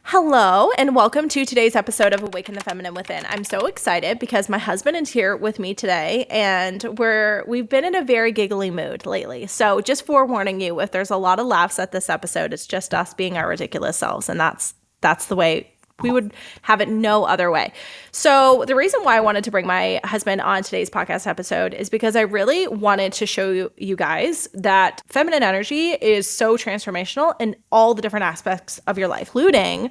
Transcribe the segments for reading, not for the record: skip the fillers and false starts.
Hello, and welcome to today's episode of Awaken the Feminine Within. I'm so excited because my husband is here with me today, and we've been in a very giggly mood lately. So just forewarning you, if there's a lot of laughs at this episode, it's just us being our ridiculous selves, and that's the way we would have it no other way. So the reason why I wanted to bring my husband on today's podcast episode is because I really wanted to show you guys that feminine energy is so transformational in all the different aspects of your life, including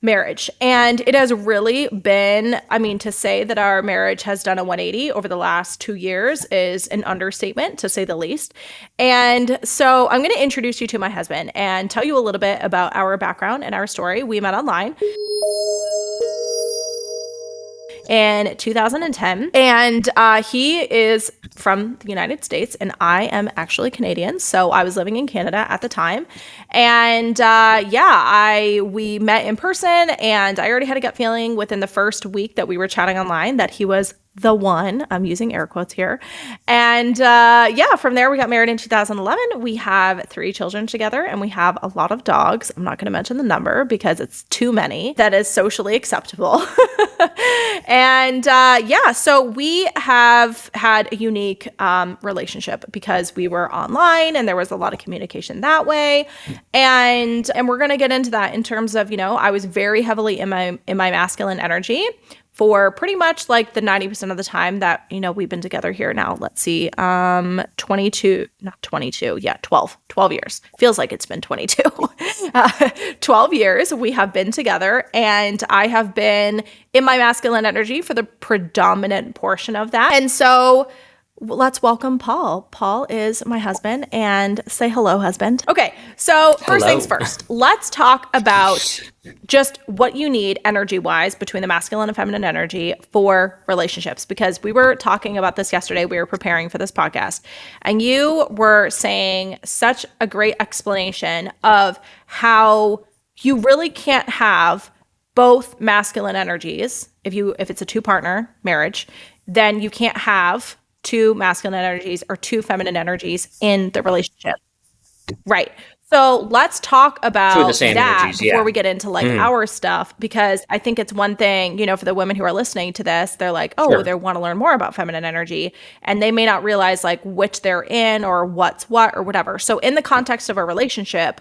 marriage. And it has really been, to say that our marriage has done a 180 over the last 2 years is an understatement, to say the least. And so I'm going to introduce you to my husband and tell you a little bit about our background and our story. We met online in 2010, and he is from the United States, and I am actually Canadian, so I was living in Canada at the time. And we met in person, and I already had a gut feeling within the first week that we were chatting online that he was the one. I'm using air quotes here. And from there, we got married in 2011. We have 3 children together, and we have a lot of dogs. I'm not going to mention the number because it's too many. That is socially acceptable. And so we have had a unique relationship because we were online and there was a lot of communication that way. And we're going to get into that in terms of, I was very heavily in my masculine energy for pretty much like the 90% of the time that, we've been together here now. Let's see, 12 years. Feels like it's been 22. 12 years we have been together, and I have been in my masculine energy for the predominant portion of that. And so let's welcome Paul. Paul is my husband, and say hello, husband. Okay, so first things first, let's talk about just what you need energy-wise between the masculine and feminine energy for relationships, because we were talking about this yesterday. We were preparing for this podcast, and you were saying such a great explanation of how you really can't have both masculine energies. If it's a 2-partner marriage, then you can't have 2 masculine energies or 2 feminine energies in the relationship. Right. So let's talk about that before we get into our stuff, because I think it's one thing, for the women who are listening to this, they're like, they want to learn more about feminine energy, and they may not realize like which they're in or what's what or whatever. So in the context of a relationship,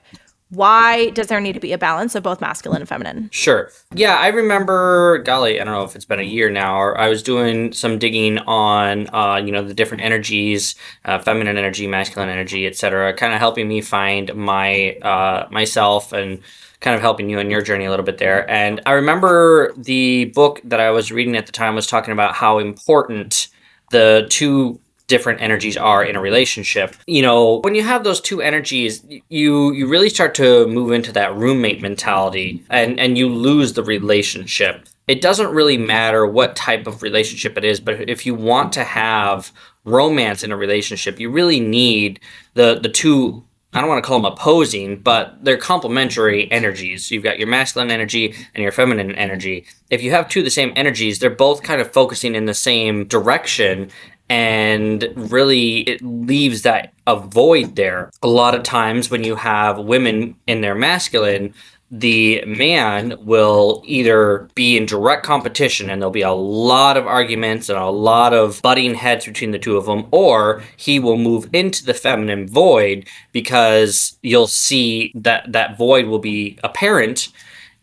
why does there need to be a balance of both masculine and feminine? Sure. Yeah, I remember, golly, I don't know if it's been a year now, or I was doing some digging on, the different energies, feminine energy, masculine energy, etc., kind of helping me find myself and kind of helping you on your journey a little bit there. And I remember the book that I was reading at the time was talking about how important the 2 different energies are in a relationship. When you have those 2 energies, you really start to move into that roommate mentality, and you lose the relationship. It doesn't really matter what type of relationship it is, but if you want to have romance in a relationship, you really need the 2, I don't want to call them opposing, but they're complementary energies. You've got your masculine energy and your feminine energy. If you have 2 of the same energies, they're both kind of focusing in the same direction, and really it leaves a void there. A lot of times when you have women in their masculine, the man will either be in direct competition and there'll be a lot of arguments and a lot of butting heads between the 2 of them, or he will move into the feminine void because you'll see that void will be apparent,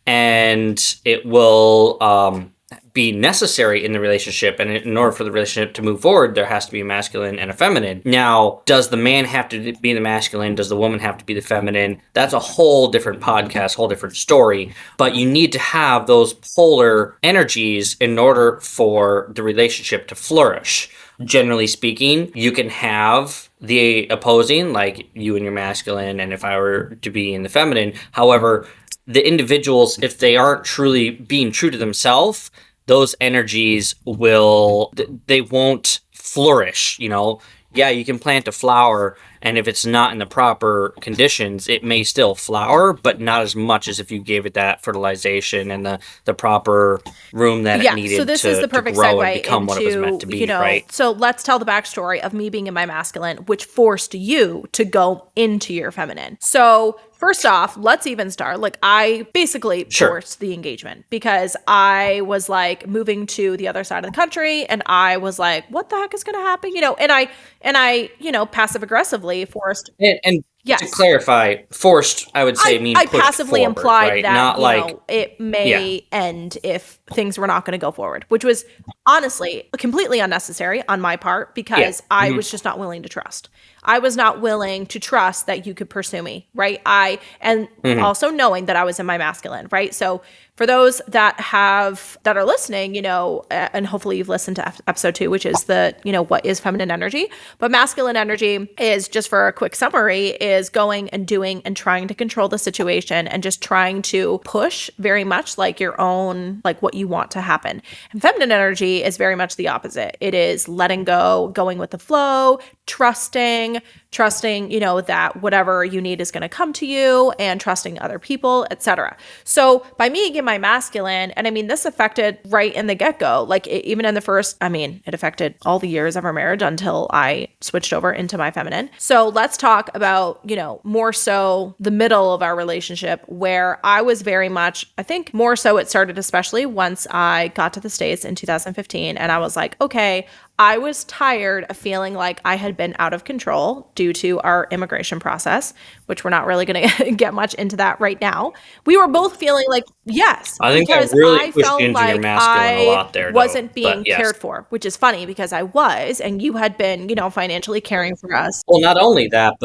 and it will be necessary in the relationship. And in order for the relationship to move forward, there has to be a masculine and a feminine. Now, does the man have to be the masculine? Does the woman have to be the feminine? That's a whole different podcast, whole different story. But you need to have those polar energies in order for the relationship to flourish. Generally speaking, you can have the opposing, like you and your masculine, and if I were to be in the feminine. However, the individuals, if they aren't truly being true to themselves, those energies they won't flourish. Yeah, you can plant a flower, and if it's not in the proper conditions, it may still flower, but not as much as if you gave it that fertilization and the proper room that it needed. So this is the perfect grow segue and become into, what it was meant to be, right? So let's tell the backstory of me being in my masculine, which forced you to go into your feminine. So first off, let's even start. Like, I basically Sure. forced the engagement because I was like moving to the other side of the country, and I was like, what the heck is going to happen? And I, passive aggressively forced. And to Yes. clarify, forced, I would say, mean I pushed passively forward, implied right? that, Not like, it yeah. may end if things were not going to go forward, which was honestly completely unnecessary on my part Yeah. because I Hmm. was just not willing to trust. I was not willing to trust that you could pursue me, right? And Hmm. also knowing that I was in my masculine, right? So for those that are listening, and hopefully you've listened to episode 2, which is what is feminine energy, but masculine energy is, just for a quick summary, is going and doing and trying to control the situation and just trying to push very much like your own, like what you want to happen. And feminine energy is very much the opposite. It is letting go, going with the flow, trusting, that whatever you need is going to come to you, and trusting other people, etc. So by me getting my masculine, and I mean, this affected right in the get-go, like even in the first, I mean, it affected all the years of our marriage until I switched over into my feminine. So let's talk about, more so the middle of our relationship, where I was very much, I think more so it started especially once I got to the States in 2015, and I was like, okay, I was tired of feeling like I had been out of control due to our immigration process, which we're not really going to get much into that right now. We were both feeling like, yes, I think that because really I pushed you felt into your like masculine a I lot there, though. wasn't being But yes. cared for, which is funny because I was, and you had been, financially caring for us. Well, not only that,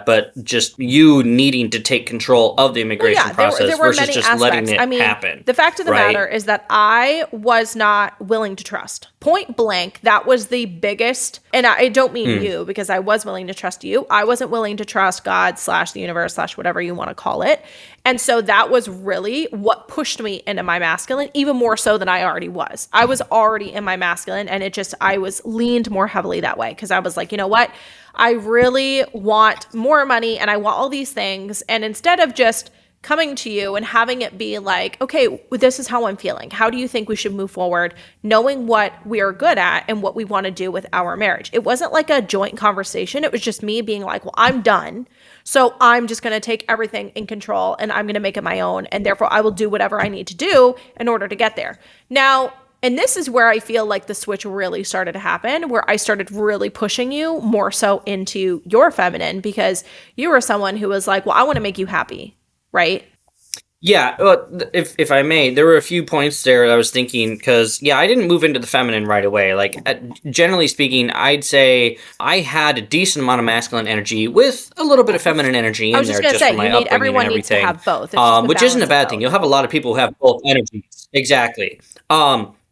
but just you needing to take control of the Well, immigration yeah, there process were versus many just letting aspects. I it mean, happen, the fact of the matter right? is that I was not willing to trust. Point blank, that was the biggest, and I don't mean Mm. you because I was willing to trust you. I wasn't willing to trust God slash the universe slash whatever you want to call it. And so that was really what pushed me into my masculine, even more so than I already was. I was already in my masculine, and I was leaned more heavily that way because I was like, you know what? I really want more money and I want all these things. And instead of just coming to you and having it be like, okay, this is how I'm feeling. How do you think we should move forward? Knowing what we are good at and what we want to do with our marriage. It wasn't like a joint conversation. It was just me being like, well, I'm done. So I'm just going to take everything in control and I'm going to make it my own. And therefore, I will do whatever I need to do in order to get there. Now, and this is where I feel like the switch really started to happen, where I started really pushing you more so into your feminine because you were someone who was like, well, I want to make you happy, right? Yeah, if I may, there were a few points there that I was thinking because yeah, I didn't move into the feminine right away. Like generally speaking, I'd say I had a decent amount of masculine energy with a little bit of feminine energy I in was just there, going to just say, from my upbringing and everyone needs to everything, have both. It's just the which isn't a balance of bad thing. both. You'll have a lot of people who have both energies. Exactly.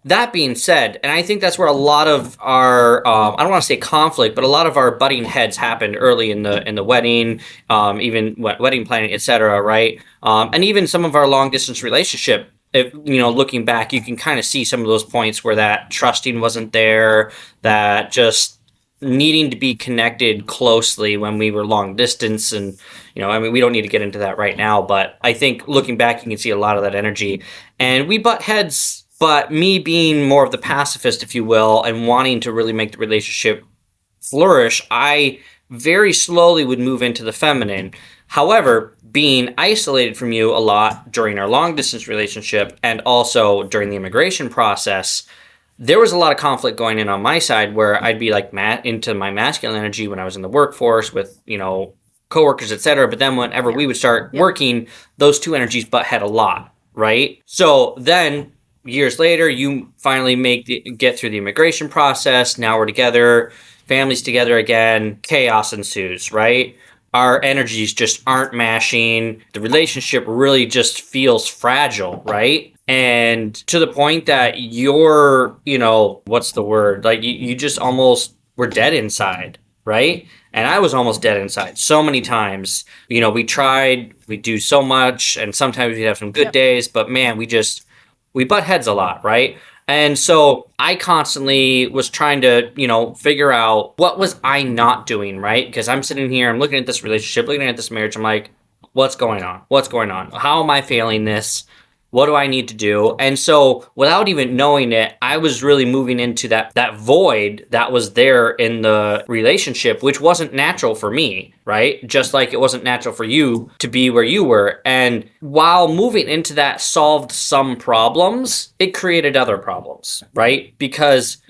That being said, and I think that's where a lot of our I don't want to say conflict, but a lot of our butting heads happened early in the wedding, even wedding planning, etc. Right, and even some of our long distance relationship. If looking back, you can kind of see some of those points where that trusting wasn't there, that just needing to be connected closely when we were long distance, and I mean, we don't need to get into that right now, but I think looking back, you can see a lot of that energy, and we butt heads. But me being more of the pacifist, if you will, and wanting to really make the relationship flourish, I very slowly would move into the feminine. However, being isolated from you a lot during our long distance relationship and also during the immigration process, there was a lot of conflict going in on my side where I'd be like into my masculine energy when I was in the workforce with, coworkers, etc. But then whenever Yeah. we would start Yep. working, those two energies butt head a lot, right? So then years later, you finally get through the immigration process. Now we're together, families together again. Chaos ensues, right? Our energies just aren't mashing. The relationship really just feels fragile, right? And to the point that you're, what's the word? Like you just almost were dead inside, right? And I was almost dead inside so many times. We do so much, and sometimes we have some good Yep. days, but man, we butt heads a lot, right? And so I constantly was trying to, figure out what was I not doing, right? Because I'm sitting here, I'm looking at this relationship, looking at this marriage, I'm like, what's going on? What's going on? How am I failing this? What do I need to do? And so without even knowing it, I was really moving into that void that was there in the relationship, which wasn't natural for me, right? Just like it wasn't natural for you to be where you were. And while moving into that solved some problems, it created other problems, right? Because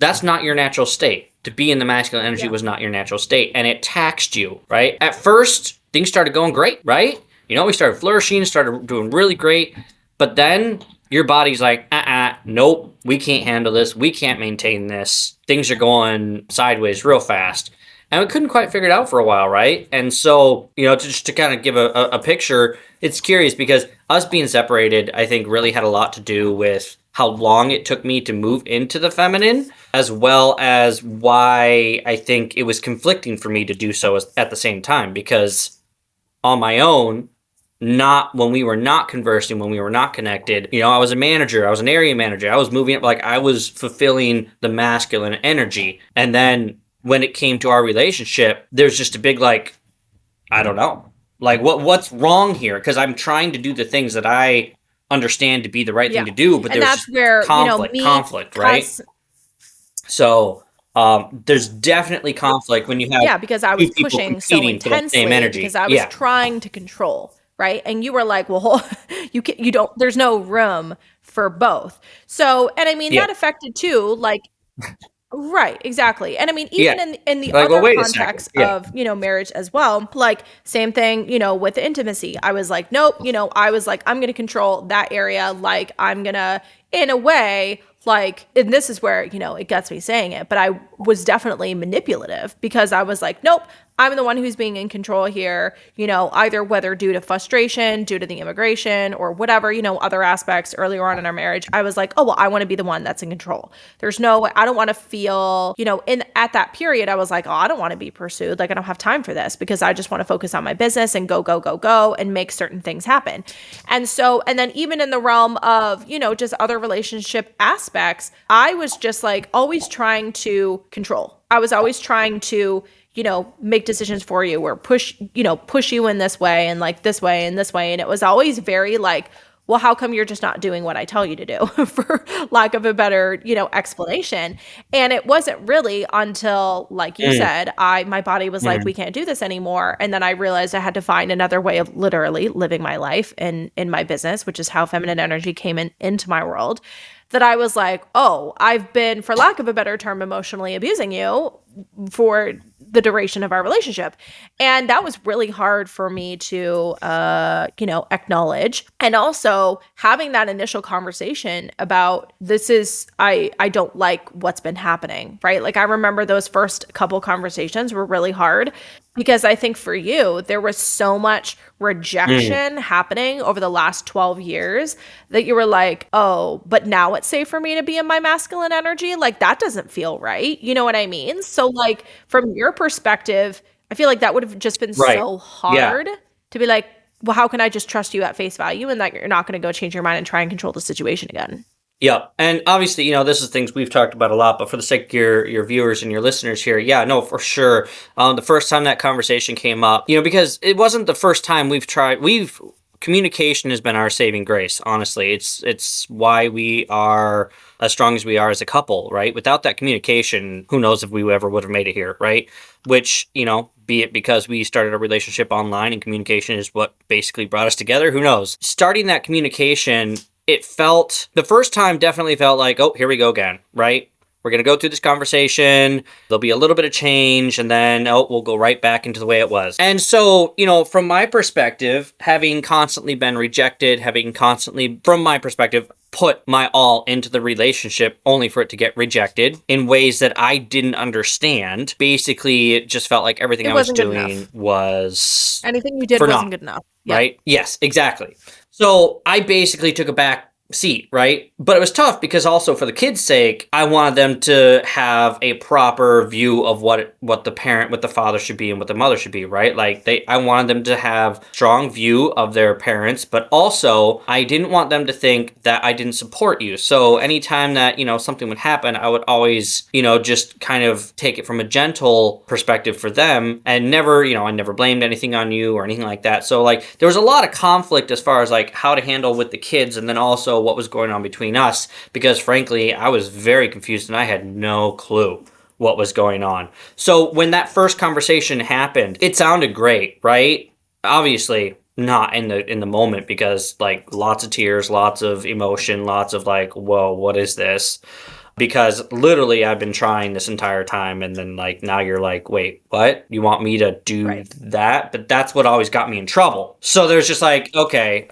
that's not your natural state. To be in the masculine energy was not your natural state, and it taxed you, right? At first, things started going great, right? We started flourishing, started doing really great, but then your body's like, nope, we can't handle this. We can't maintain this. Things are going sideways real fast. And we couldn't quite figure it out for a while, right? And so, just to kind of give a picture, it's curious because us being separated, I think, really had a lot to do with how long it took me to move into the feminine, as well as why I think it was conflicting for me to do so at the same time. Because on my own, not when we were not conversing, when we were not connected, I was a manager, I was an area manager, I was moving up, like I was fulfilling the masculine energy. And then when it came to our relationship, there's just a big, like, I don't know, like what's wrong here? Because I'm trying to do the things that I understand to be the right thing to do, but and there's that's just where conflict, right? So there's definitely conflict when you have because I was two people pushing so competing for that same intensely energy. because I was trying to control, right? And you were like, well, you don't. There's no room for both. So, and I mean that affected too, like. Right, exactly. And I mean, even in the Like, well, other wait a second. context of, marriage as well, like same thing, with the intimacy. I was like, nope, I was like, I'm going to control that area. Like I'm going to, in a way, like, and this is where, it gets me saying it, but I was definitely manipulative because I was like, nope, I'm the one who's being in control here, either whether due to frustration, due to the immigration or whatever, other aspects earlier on in our marriage. I was like, oh, well, I want to be the one that's in control. I don't want to feel, at that period, I was like, oh, I don't want to be pursued. Like, I don't have time for this because I just want to focus on my business and go and make certain things happen. And so, and then even in the realm of, just other relationship aspects, I was just like always trying to control. I was always trying to, make decisions for you or push you in this way and like this way and this way. And it was always very like, well, how come you're just not doing what I tell you to do, for lack of a better, explanation. And it wasn't really until, like you said, my body was like, we can't do this anymore. And then I realized I had to find another way of literally living my life in my business, which is how feminine energy came into my world. That I was like, oh, I've been, for lack of a better term, emotionally abusing you for the duration of our relationship. And that was really hard for me to, acknowledge. And also having that initial conversation about I don't like what's been happening, right? Like I remember those first couple conversations were really hard because I think for you, there was so much rejection happening over the last 12 years that you were like, oh, but now it's safe for me to be in my masculine energy. Like that doesn't feel right. You know what I mean? So like from your perspective, I feel like that would have just been so hard to be like, well, how can I just trust you at face value and that you're not going to go change your mind and try and control the situation again? Yeah. And obviously, this is things we've talked about a lot, but for the sake of your viewers and your listeners here, yeah, no, for sure. The first time that conversation came up, because it wasn't the first time communication has been our saving grace, honestly. It's why we are as strong as we are as a couple, right? Without that communication, who knows if we ever would have made it here, right? Which, be it because we started a relationship online and communication is what basically brought us together, who knows? Starting that communication, the first time definitely felt like, oh, here we go again, right? We're going to go through this conversation. There'll be a little bit of change and then, we'll go right back into the way it was. And so, from my perspective, having constantly been rejected, from my perspective, put my all into the relationship only for it to get rejected in ways that I didn't understand. Basically, it just felt like everything I was doing was anything you did wasn't good enough. Right? Yes, exactly. So I basically took a seat, right? But it was tough because also for the kids' sake, I wanted them to have a proper view of what the parent, what the father should be and what the mother should be, right? Like I wanted them to have strong view of their parents, but also I didn't want them to think that I didn't support you. So anytime that, something would happen, I would always, just kind of take it from a gentle perspective for them and never, I never blamed anything on you or anything like that. So like there was a lot of conflict as far as like how to handle with the kids and then also what was going on between us because frankly, I was very confused and I had no clue what was going on. So when that first conversation happened, it sounded great, right? Obviously, not in the moment because like lots of tears, lots of emotion, lots of like, whoa, what is this? Because literally I've been trying this entire time and then like now you're like, wait, what? You want me to do Right. that? But that's what always got me in trouble. So there's just like, okay,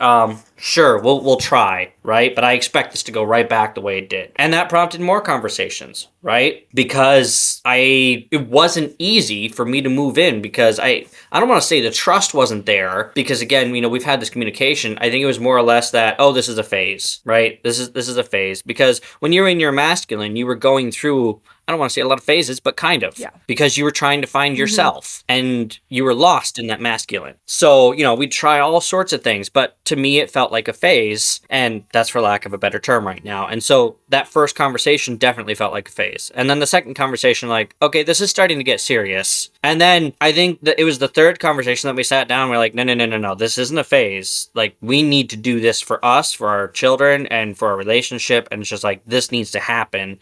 sure, we'll try, right? But I expect this to go right back the way it did. And that prompted more conversations, right? Because it wasn't easy for me to move in because I don't want to say the trust wasn't there because again, we've had this communication. I think it was more or less that, oh, this is a phase, right? This is a phase because when you're in your masculine, you were going through, I don't want to say a lot of phases, but kind of. Yeah. Because you were trying to find yourself and you were lost in that masculine. So, we'd try all sorts of things, but to me, it felt like a phase, and that's for lack of a better term right now. And so that first conversation definitely felt like a phase. And then the second conversation, like, okay, this is starting to get serious. And then I think that it was the third conversation that we sat down. We're like, no, this isn't a phase. Like, we need to do this for us, for our children, and for our relationship. And it's just like, this needs to happen.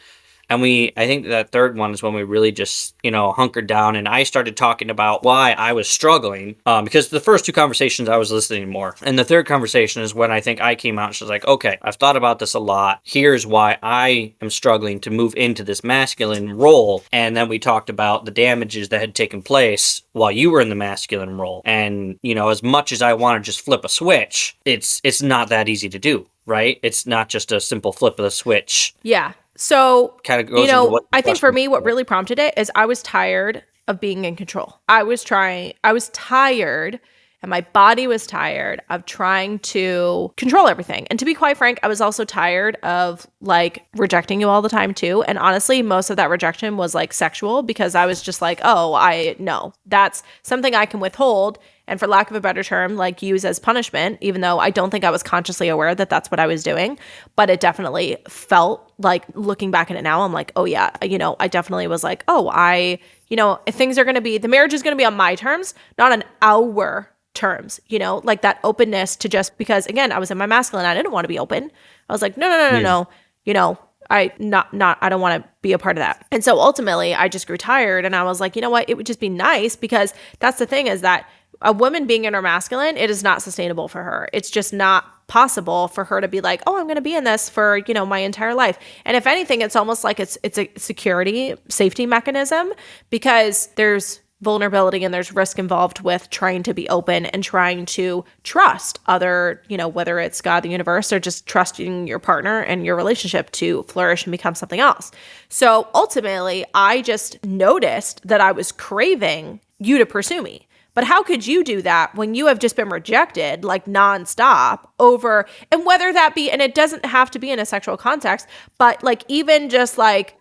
And I think that third one is when we really just, hunkered down and I started talking about why I was struggling. Because the first two conversations I was listening more. And the third conversation is when I think I came out and she was like, okay, I've thought about this a lot. Here's why I am struggling to move into this masculine role. And then we talked about the damages that had taken place while you were in the masculine role. And, as much as I want to just flip a switch, it's not that easy to do, right? It's not just a simple flip of the switch. Yeah. So, Kind of goes into what I think for me, what really prompted it is I was tired of being in control. I was tired and my body was tired of trying to control everything. And to be quite frank, I was also tired of like rejecting you all the time too. And honestly, most of that rejection was like sexual because I was just like, oh, no, that's something I can withhold. And for lack of a better term, like use as punishment, even though I don't think I was consciously aware that that's what I was doing. But it definitely felt like looking back at it now, I'm like, oh yeah, I definitely was like, oh, if things are going to be, the marriage is going to be on my terms, not on our terms, like that openness to just because, again, I was in my masculine, I didn't want to be open. I was like, no, I don't want to be a part of that. And so ultimately I just grew tired and I was like, you know what, it would just be nice because that's the thing is that a woman being in her masculine, it is not sustainable for her. It's just not possible for her to be like, oh, I'm going to be in this for, my entire life. And if anything, it's almost like it's a security, safety mechanism because there's vulnerability and there's risk involved with trying to be open and trying to trust other, whether it's God, the universe, or just trusting your partner and your relationship to flourish and become something else. So ultimately, I just noticed that I was craving you to pursue me. But how could you do that when you have just been rejected like nonstop over, and whether that be, and it doesn't have to be in a sexual context, but like even just like,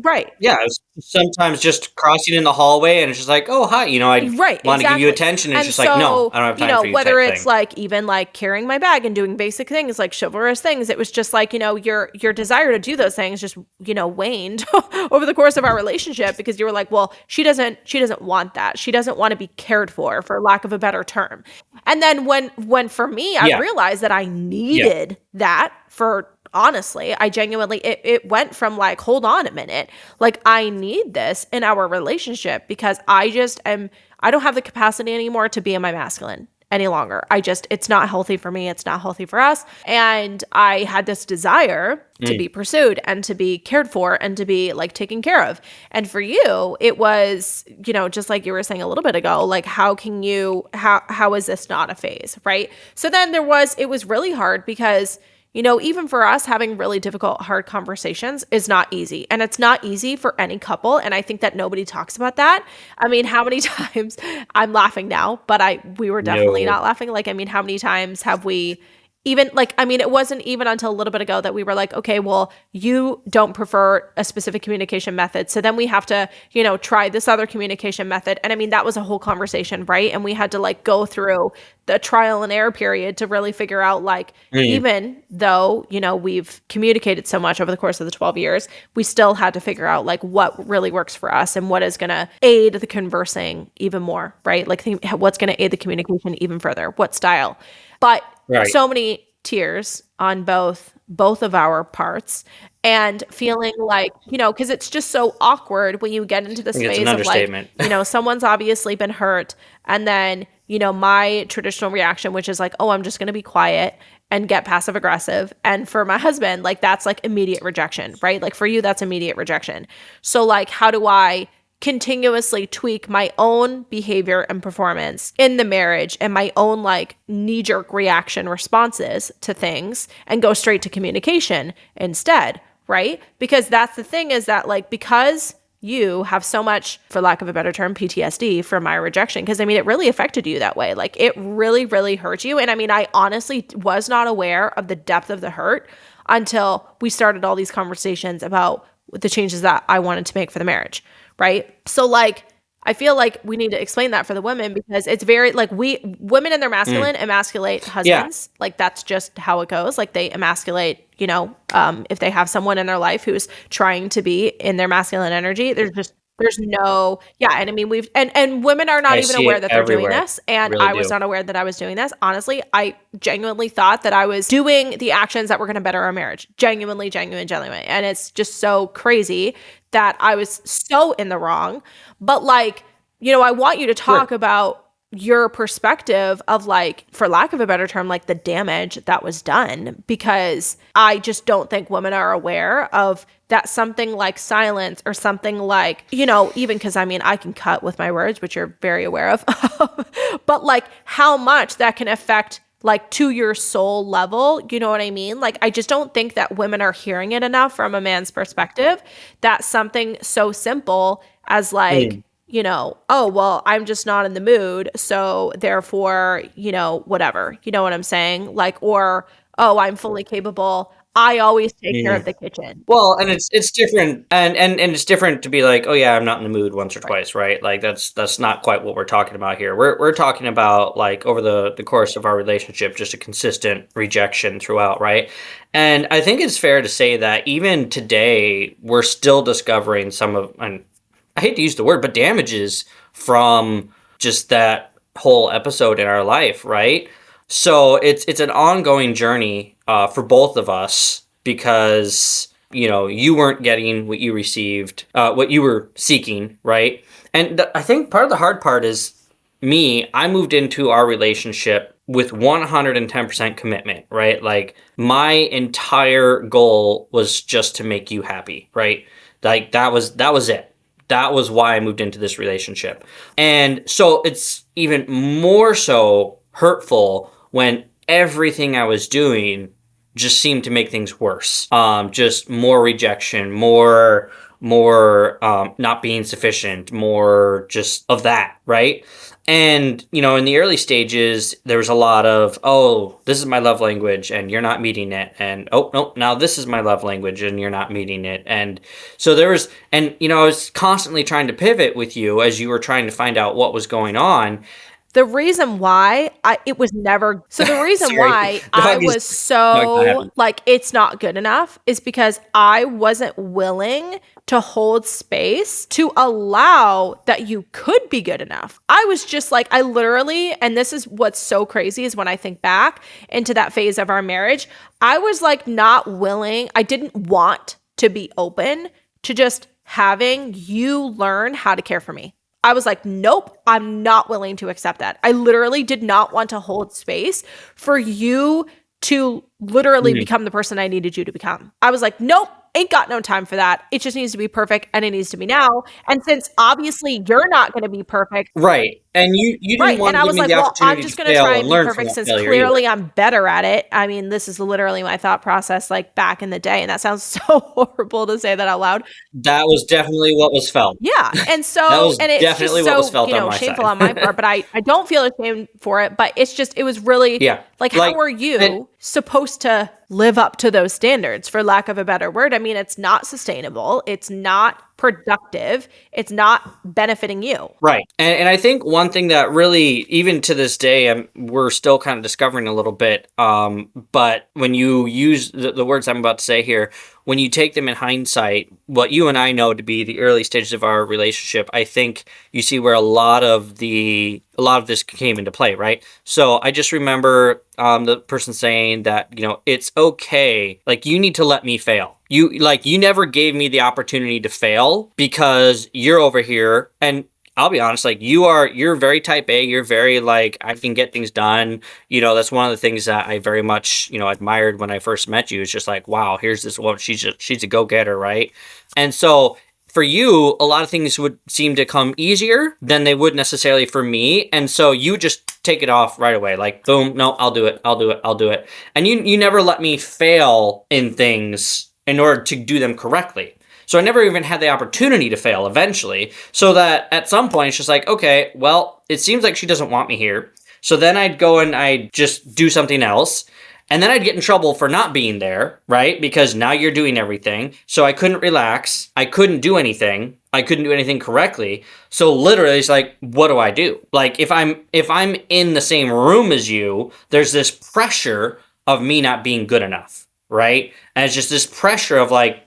right. Yeah, it's sometimes just crossing in the hallway and it's just like, oh, hi, I Right, want to give you exactly. attention. And And it's just like, no, so, I don't have time for you whether type it's thing. like even like carrying my bag and doing basic things like chivalrous things, it was just like, your desire to do those things just, waned over the course of our relationship because you were like, well, she doesn't want that. She doesn't want to be cared for lack of a better term. And then when for me, I Yeah. realized that I needed that for honestly, I genuinely, it went from like, hold on a minute, like I need this in our relationship because I don't have the capacity anymore to be in my masculine any longer. It's not healthy for me. It's not healthy for us. And I had this desire to be pursued and to be cared for and to be like taken care of. And for you, it was, just like you were saying a little bit ago, like how is this not a phase, right? So then it was really hard because even for us, having really difficult, hard conversations is not easy. And it's not easy for any couple. And I think that nobody talks about that. I mean, how many times I'm laughing now, but we were definitely No. not laughing. Like, I mean, how many times have we even like, I mean, it wasn't even until a little bit ago that we were like, okay, well, you don't prefer a specific communication method. So then we have to, try this other communication method. And I mean, that was a whole conversation, right? And we had to like go through the trial and error period to really figure out like, Mm. even though, we've communicated so much over the course of the 12 years, we still had to figure out like what really works for us and what is going to aid the conversing even more, right? Like what's going to aid the communication even further, what style. But Right. so many tears on both of our parts, and feeling like, because it's just so awkward when you get into I this think it's an phase of like, understatement. someone's obviously been hurt, and then, my traditional reaction, which is like, oh, I'm just going to be quiet and get passive aggressive. And for my husband, like that's like immediate rejection, right? Like for you, that's immediate rejection. So like, how do I continuously tweak my own behavior and performance in the marriage and my own like knee-jerk reaction responses to things and go straight to communication instead, right? Because that's the thing, is that like, because you have so much, for lack of a better term, PTSD from my rejection, because I mean, it really affected you that way. Like it really, really hurt you. And I mean, I honestly was not aware of the depth of the hurt until we started all these conversations about the changes that I wanted to make for the marriage. Right. So like, I feel like we need to explain that for the women, because it's very like, women in their masculine emasculate Yeah. husbands. Like that's just how it goes. Like they emasculate, if they have someone in their life who's trying to be in their masculine energy, there's no, yeah. And I mean, and women are not I even see aware it that they're doing everywhere. this. And Really I was do. not aware that I was doing this. Honestly, I genuinely thought that I was doing the actions that were going to better our marriage. Genuinely. And it's just so crazy that I was so in the wrong. But like, I want you to talk Sure. about your perspective of like, for lack of a better term, like the damage that was done, because I just don't think women are aware of that. Something like silence, or something like, even because I mean, I can cut with my words, which you're very aware of, but like how much that can affect like to your soul level, you know what I mean? Like, I just don't think that women are hearing it enough from a man's perspective, that something so simple as like, Mm. oh, well, I'm just not in the mood. So therefore, whatever, you know what I'm saying? Like, or, oh, I'm fully capable. I always take care of Mhm. the kitchen. Well, and it's different, and it's different to be like, oh yeah, I'm not in the mood once or Right. twice, right? Like that's not quite what we're talking about here. We're talking about like over the course of our relationship, just a consistent rejection throughout, right? And I think it's fair to say that even today, we're still discovering some of, and I hate to use the word, but damages from just that whole episode in our life, right? So it's an ongoing journey for both of us, because you weren't getting what you received, what you were seeking, right? And I think part of the hard part is me. I moved into our relationship with 110% commitment, right? Like my entire goal was just to make you happy, right? Like that was it. That was why I moved into this relationship. And so it's even more so hurtful when everything I was doing just seemed to make things worse. Just more rejection, more not being sufficient, more just of that, right? And in the early stages, there was a lot of, oh, this is my love language and you're not meeting it, and oh no, now this is my love language and you're not meeting it. And so there was, and I was constantly trying to pivot with you as you were trying to find out what was going on. The reason why it was never, so the reason Sorry, why I dog is was dog not so happy. like, it's not good enough, is because I wasn't willing to hold space to allow that you could be good enough. I was just like, I literally, and this is what's so crazy, is when I think back into that phase of our marriage, I was like not willing, I didn't want to be open to just having you learn how to care for me. I was like, nope, I'm not willing to accept that. I literally did not want to hold space for you to literally Mhm. become the person I needed you to become. I was like, nope, ain't got no time for that. It just needs to be perfect, and it needs to be now. And since obviously you're not going to be perfect, Right. And you didn't Right. want And to I give was me like, the well, I'm opportunity to just going to try fail and and be learn from perfect that since failure either. clearly I'm better at it. I mean, this is literally my thought process like back in the day. And that sounds so horrible to say that out loud. That was definitely what was felt. Yeah. And That so, was and it's definitely just what was so, felt on my shameful side. on my part, but I don't feel ashamed for it. But it's just, it was really Yeah. like, how Like, are and you supposed to live up to those standards, for lack of a better word? I mean, it's not sustainable. It's not productive. It's not benefiting you. right. And I think one thing that really, even to this day, we're still kind of discovering a little bit. But when you use the words I'm about to say here, when you take them in hindsight, what you and I know to be the early stages of our relationship, I think you see where a lot of this came into play, right? So I just remember the person saying that, it's okay. Like, you need to let me fail. You never gave me the opportunity to fail because you're over here. And I'll be honest, like, you're very type A. You're very like, I can get things done. That's one of the things that I very much, admired when I first met you. It's just like, wow, here's this woman. She's a go-getter, right? And so for you, a lot of things would seem to come easier than they would necessarily for me. And so you just take it off right away. Like, boom, no, I'll do it. I'll do it. I'll do it. And you never let me fail in things in order to do them correctly. So I never even had the opportunity to fail eventually. So that at some point it's just like, okay, well, it seems like she doesn't want me here. So then I'd go and I'd just do something else. And then I'd get in trouble for not being there, right? Because now you're doing everything. So I couldn't relax. I couldn't do anything. I couldn't do anything correctly. So literally it's like, what do I do? Like, if I'm in the same room as you, there's this pressure of me not being good enough, right? And it's just this pressure of like,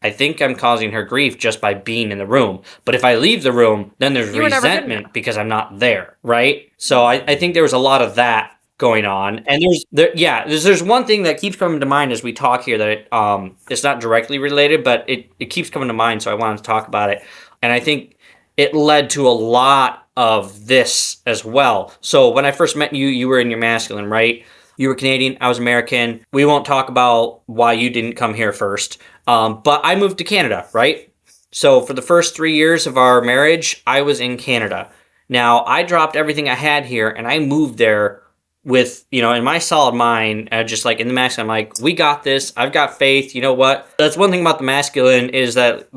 I think I'm causing her grief just by being in the room. But if I leave the room, then there's You were never good enough. resentment because I'm not there, right? So I think there was a lot of that going on. And there's one thing that keeps coming to mind as we talk here that it's not directly related, but it keeps coming to mind, so I wanted to talk about it. And I think it led to a lot of this as well. So when I first met you, you were in your masculine, right? You were Canadian, I was American. We won't talk about why you didn't come here first. But I moved to Canada, right? So for the first 3 years of our marriage, I was in Canada. Now, I dropped everything I had here and I moved there with, in my solid mind, just like in the masculine, I'm like, we got this. I've got faith. You know what? That's one thing about the masculine is that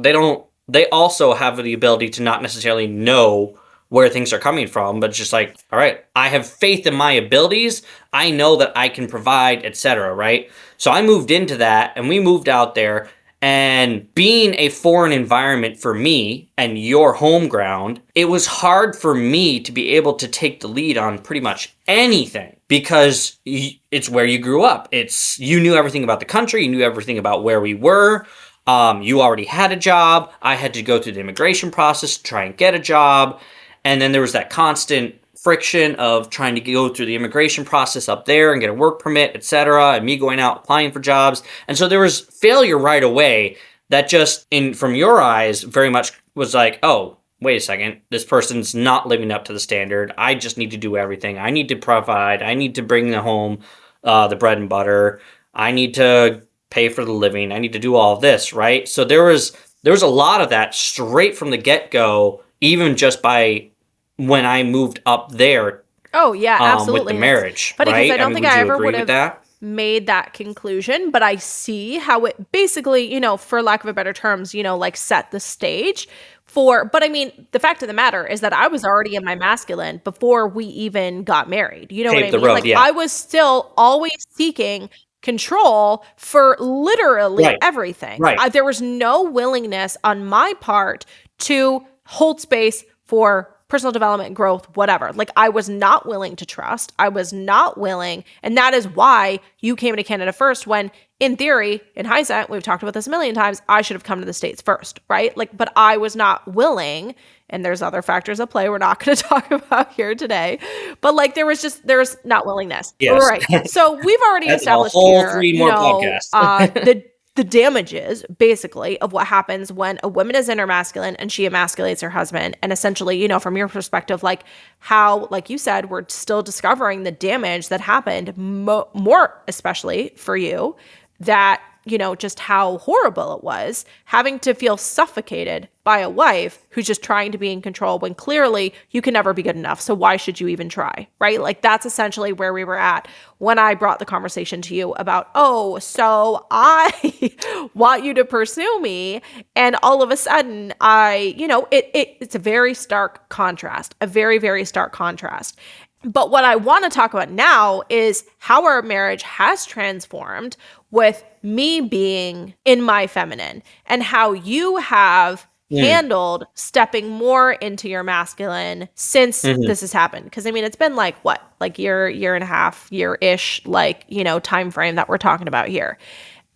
they also have the ability to not necessarily know where things are coming from, but it's just like, all right, I have faith in my abilities. I know that I can provide, etc. Right? So I moved into that and we moved out there, and being a foreign environment for me and your home ground, it was hard for me to be able to take the lead on pretty much anything because it's where you grew up. You knew everything about the country. You knew everything about where we were. You already had a job. I had to go through the immigration process to try and get a job. And then there was that constant friction of trying to go through the immigration process up there and get a work permit, etc., and me going out applying for jobs. And so there was failure right away that just, from your eyes, very much was like, oh, wait a second, this person's not living up to the standard. I just need to do everything. I need to provide. I need to bring home the bread and butter. I need to pay for the living. I need to do all of this, right? So there was a lot of that straight from the get-go, even just by when I moved up there. Oh, yeah, absolutely. With the marriage, but right? Because I don't think I ever would have that? made that conclusion, but I see how it basically, for lack of a better terms, like set the stage for, but I mean, the fact of the matter is that I was already in my masculine before we even got married. You know what I Paved the mean? road, Like, yeah. I was still always seeking control for literally Right. everything. Right. There was no willingness on my part to hold space for personal development, growth, whatever. Like, I was not willing to trust. I was not willing. And that is why you came to Canada first, when in theory, in hindsight, we've talked about this a million times, I should have come to the States first, right? Like, but I was not willing. And there's other factors at play we're not going to talk about here today. But like, there's not willingness. Yes. Right. So we've already That's established a whole here, 3 more podcasts. the damages, basically, of what happens when a woman is in her masculine and she emasculates her husband. And essentially, from your perspective, like how, like you said, we're still discovering the damage that happened more especially for you, that just how horrible it was having to feel suffocated by a wife who's just trying to be in control when clearly you can never be good enough. So why should you even try? Right? Like that's essentially where we were at when I brought the conversation to you about, oh, so I want you to pursue me. And all of a sudden it's a very stark contrast, a very, very stark contrast. But what I want to talk about now is how our marriage has transformed with me being in my feminine and how you have handled stepping more into your masculine since Mhm. this has happened. Because I mean, it's been like what, like year and a half, year-ish, like, time frame that we're talking about here.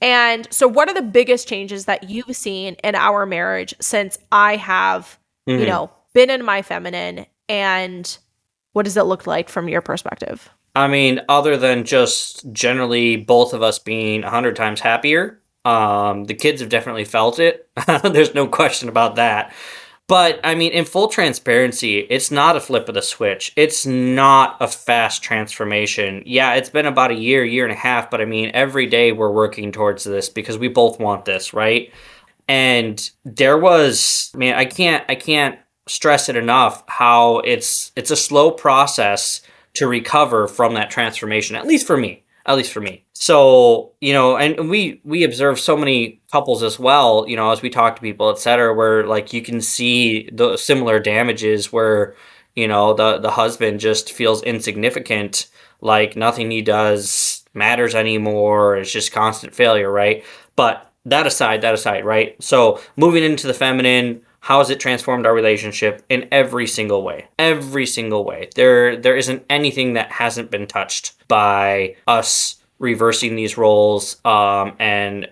And so what are the biggest changes that you've seen in our marriage since I have, Mhm. been in my feminine, and what does it look like from your perspective? I mean, other than just generally both of us being 100 times happier, the kids have definitely felt it. There's no question about that. But I mean, in full transparency, it's not a flip of the switch. It's not a fast transformation. Yeah, it's been about a year and a half, but I mean, every day we're working towards this because we both want this, right? And there was, man, I can't stress it enough how it's a slow process to recover from that transformation, at least for me. At least for me. So, and we observe so many couples as well, as we talk to people, et cetera, where like you can see the similar damages where, the husband just feels insignificant, like nothing he does matters anymore. It's just constant failure, right? But that aside, right? So moving into the feminine, how has it transformed our relationship in every single way? Every single way. There isn't anything that hasn't been touched by us reversing these roles, and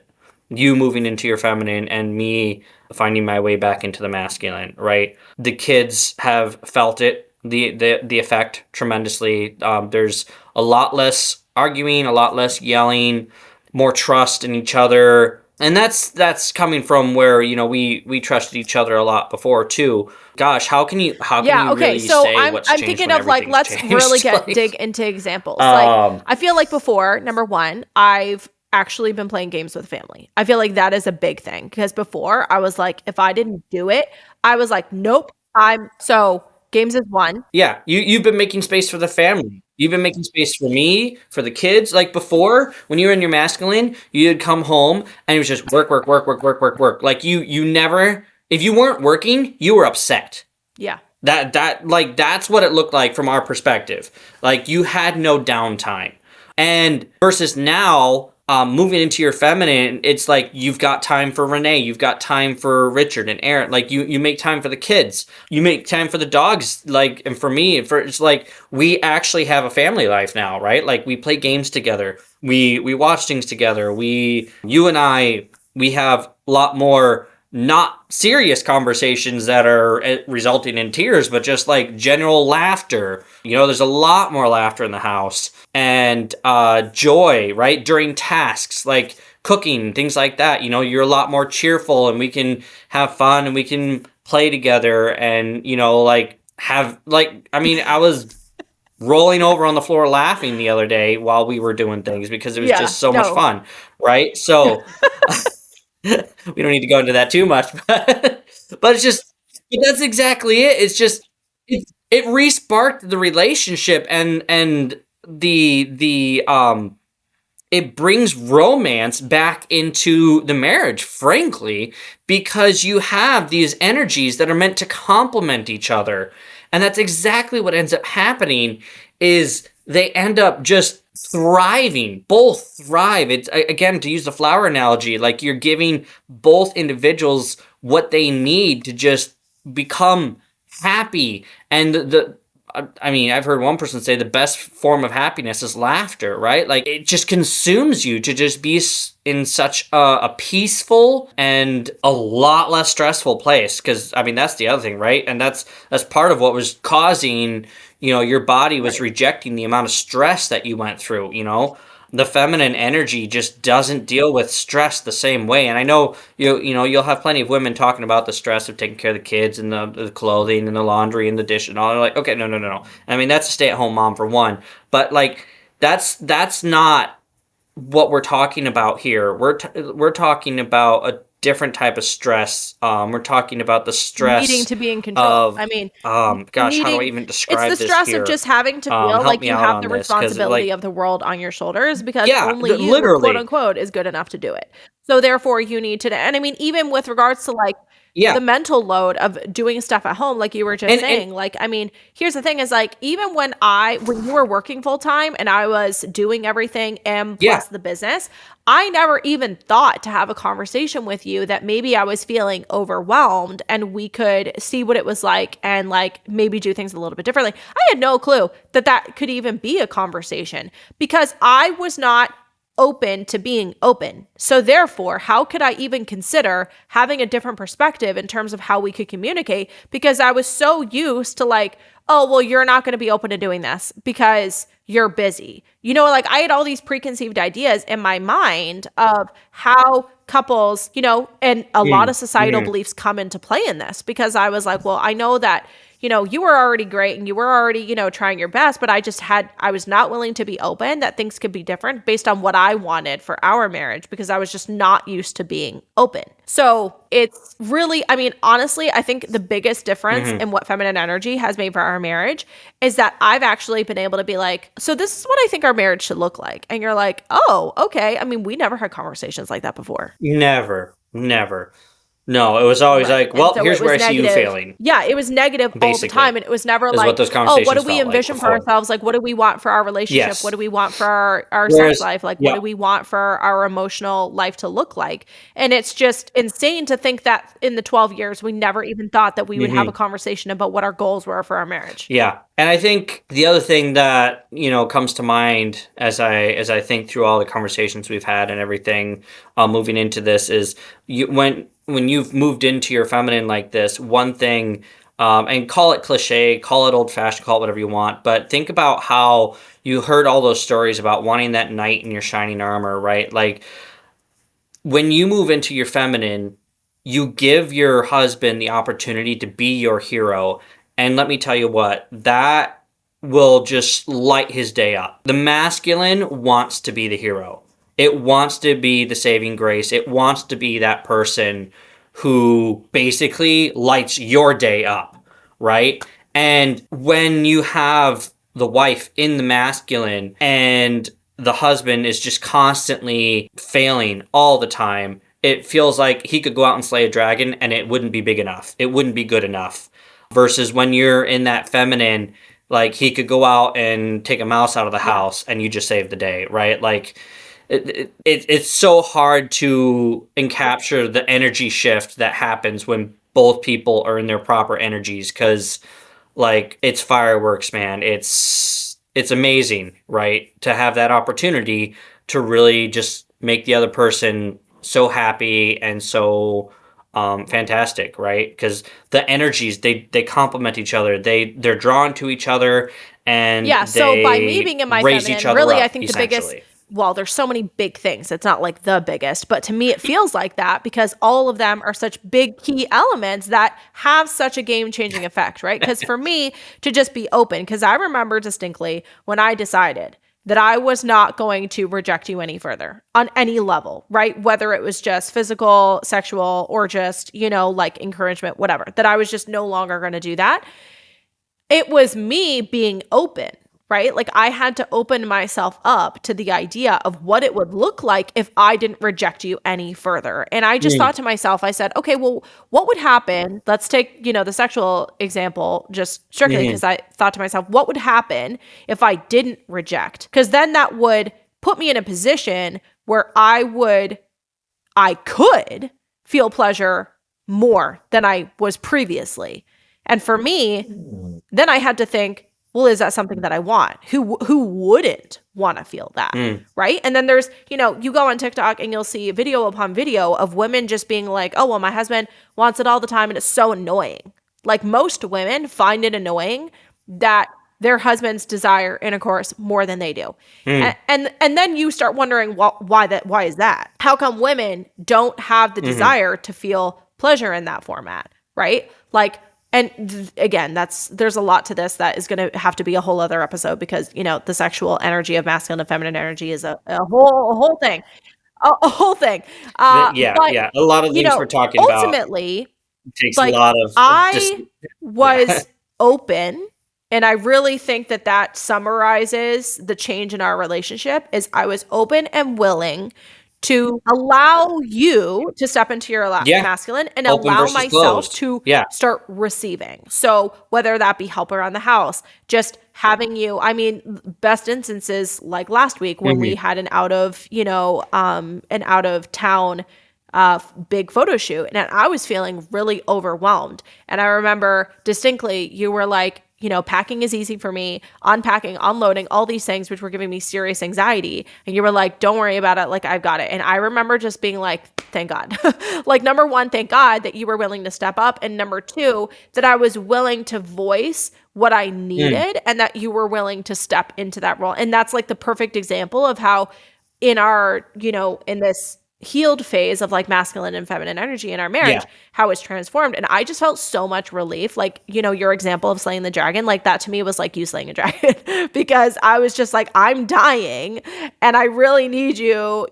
you moving into your feminine and me finding my way back into the masculine, right? The kids have felt it, the effect tremendously. There's a lot less arguing, a lot less yelling, more trust in each other. And that's coming from where, we trusted each other a lot before too. Gosh, how can you Yeah, okay. really So say what's I'm changed thinking when of like everything's let's really changed? get Like, dig into examples. Like um, I feel like before, number one, I've actually been playing games with family. I feel like that is a big thing because before I was like if I didn't do it, I was like nope, I'm so games is one. yeah, you've been making space for the family. You've been making space for me, for the kids. Like before, when you were in your masculine, you'd come home and it was just work, work, work, work, work, work, work. Like you never, if you weren't working, you were upset. Yeah. That's what it looked like from our perspective. Like you had no downtime. And versus now, moving into your feminine, it's like you've got time for Renee, you've got time for Richard and Aaron. Like you make time for the kids, you make time for the dogs. Like, and for me, it's like we actually have a family life now, right? Like we play games together, we watch things together. You and I, we have a lot more not serious conversations that are resulting in tears, but just like general laughter. There's a lot more laughter in the house and joy, right? During tasks like cooking, things like that. You're a lot more cheerful and we can have fun and we can play together and, like have, like, I mean, I was rolling over on the floor laughing the other day while we were doing things because it was Yeah. just so much No. fun, right? So, we don't need to go into that too much, but but that's exactly it. It's just it re-sparked the relationship and the it brings romance back into the marriage, frankly, because you have these energies that are meant to complement each other. And that's exactly what ends up happening is they end up just thriving. Both thrive. It's again, to use the flower analogy, like you're giving both individuals what they need to just become happy. And I mean, I've heard one person say the best form of happiness is laughter, right? Like it just consumes you to just be in such a peaceful and a lot less stressful place. Because I mean, that's the other thing, right? And that's part of what was causing, your body was Right. rejecting the amount of stress that you went through. The feminine energy just doesn't deal with stress the same way. And I know you'll have plenty of women talking about the stress of taking care of the kids and the clothing and the laundry and the dish and all. They're like, okay, no, no, no, no. I mean, that's a stay-at-home mom for one, but like that's not what we're talking about here. We're talking about a different type of stress. We're talking about the Needing stress to be in control. of I mean, gosh, how do I needing even it's the describe this stress of here? just having to feel Help like me you out have on the this, because responsibility like of the world on your shoulders because yeah, only you, quote literally, unquote, is good enough to do it. So therefore you need to, and I mean, even with regards to like yeah, the mental load of doing stuff at home, like you were just and saying, like, I mean, here's the thing is like, even when you were working full time and I was doing everything and yeah, plus the business, I never even thought to have a conversation with you that maybe I was feeling overwhelmed and we could see what it was like and like maybe do things a little bit differently. I had no clue that that could even be a conversation because I was not open to being open. So therefore, how could I even consider having a different perspective in terms of how we could communicate? Because I was so used to like, oh, well, you're not going to be open to doing this because you're busy. You know, like I had all these preconceived ideas in my mind of how couples, you know, and a lot mm, of societal mm, beliefs come into play in this because I was like, well, I know that you were already great and you were already, trying your best, but I was not willing to be open that things could be different based on what I wanted for our marriage because I was just not used to being open. So it's really, I mean, honestly, I think the biggest difference mm-hmm. in what feminine energy has made for our marriage is that I've actually been able to be like, so this is what I think our marriage should look like. And you're like, oh, okay. I mean, we never had conversations like that before. Never, never. No, it was always Right. like, And well, so it here's where was I see you negative. failing, Yeah, it was negative all the time. basically, And it was never is what like, those oh, what do conversations we felt like envision for before. ourselves? Like, what do we want for our relationship? What Yes. do we want for our sex Whereas, life? Like, what yeah. do we want for our emotional life to look like? And it's just insane to think that in the 12 years, we never even thought that we would have a Hmm. conversation about what our goals were for our marriage. Yeah. And I think the other thing that, comes to mind as I think through all the conversations we've had and everything, moving into this is when you've moved into your feminine like this, one thing, and call it cliche, call it old fashioned, call it whatever you want, but think about how you heard all those stories about wanting that knight in your shining armor, right? Like when you move into your feminine, you give your husband the opportunity to be your hero. And let me tell you what, that will just light his day up. The masculine wants to be the hero. It wants to be the saving grace. It wants to be that person who basically lights your day up, right? And when you have the wife in the masculine and the husband is just constantly failing all the time, it feels like he could go out and slay a dragon and it wouldn't be big enough. It wouldn't be good enough. Versus when you're in that feminine, like he could go out and take a mouse out of the Yeah. house and you just save the day, right? Like it's so hard to encapture the energy shift that happens when both people are in their proper energies, because like it's fireworks, man. It's amazing, right? To have that opportunity to really just make the other person so happy and so fantastic, right? Because the energies, they complement each other. They're drawn to each other and Yeah. So by me they being in my raise each feminine, other really, I up, think the biggest, essentially. well, there's so many big things. It's not like the biggest, but to me, it feels like that because all of them are such big key elements that have such a game changing effect, right? Because for me to just be open, because I remember distinctly when I decided that I was not going to reject you any further on any level, right? Whether it was just physical, sexual, or just, like encouragement, whatever, that I was just no longer going to do that. It was me being open, right? Like I had to open myself up to the idea of what it would look like if I didn't reject you any further. And I just Mm, thought to myself, I said, okay, well, what would happen? Let's take, the sexual example just strictly mhm, because I thought to myself, what would happen if I didn't reject? Because then that would put me in a position where I could feel pleasure more than I was previously. And for me, then I had to think, well, is that something that I want? Who wouldn't want to feel that? mm, Right? And then there's, you go on TikTok and you'll see video upon video of women just being like, "Oh, well, my husband wants it all the time and it's so annoying." Like most women find it annoying that their husbands desire intercourse more than they do. mm, And then you start wondering why is that? How come women don't have the mhm, desire to feel pleasure in that format, right? Like Again, there's a lot to this that is going to have to be a whole other episode because, the sexual energy of masculine and feminine energy is a whole thing, a whole thing. Yeah, But, yeah. A lot of things we're talking about ultimately, takes a like, lot of just I yeah. was open, and I really think that summarizes the change in our relationship is I was open and willing to allow you to step into your Yeah. masculine and Open allow versus myself closed. to Yeah. start receiving. So whether that be help around the house, just having you, I mean, best instances like last week when we Mhm. had an out of town big photo shoot, and I was feeling really overwhelmed. And I remember distinctly you were like, packing is easy for me, unpacking, unloading, all these things, which were giving me serious anxiety. And you were like, don't worry about it. Like, I've got it. And I remember just being like, thank God. Like, number one, thank God that you were willing to step up. And number two, that I was willing to voice what I Mm. needed and that you were willing to step into that role. And that's like the perfect example of how in our, in this healed phase of like masculine and feminine energy in our Yeah. marriage, how it's transformed. And I just felt so much relief. Like, your example of slaying the dragon, like that to me was like you slaying a dragon because I was just like, I'm dying and I really need you,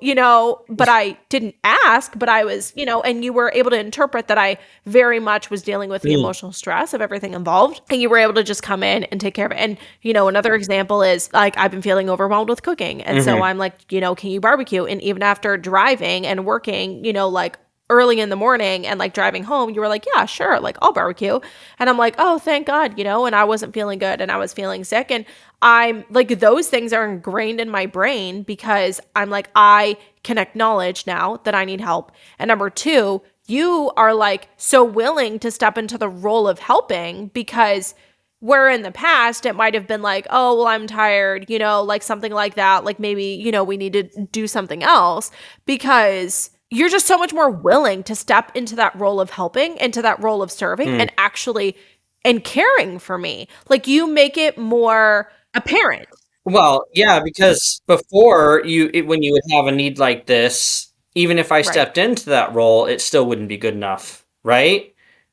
but I didn't ask, but I was, and you were able to interpret that I very much was dealing with the Mm. emotional stress of everything involved. And you were able to just come in and take care of it. And, another example is like, I've been feeling overwhelmed with cooking. And so Mhm. I'm like, can you barbecue? And even after driving and working, like early in the morning and like driving home, you were like, yeah, sure, like I'll barbecue. And I'm like, oh, thank God, and I wasn't feeling good and I was feeling sick. And I'm like, those things are ingrained in my brain because I'm like, I can acknowledge now that I need help. And number two, you are like so willing to step into the role of helping because where in the past it might have been like, oh, well, I'm tired, like something like that. Like maybe, we need to do something else because you're just so much more willing to step into that role of helping, into that role of serving Mm. and actually and caring for me. Like you make it more apparent. Well, yeah, because before when you would have a need like this, even if I Right. stepped into that role, it still wouldn't be good enough, right?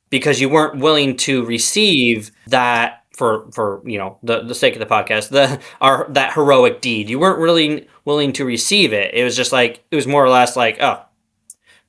Because you weren't willing to receive that for the sake of the podcast, that heroic deed. You weren't really willing to receive it. It was just like it was more or less like, oh,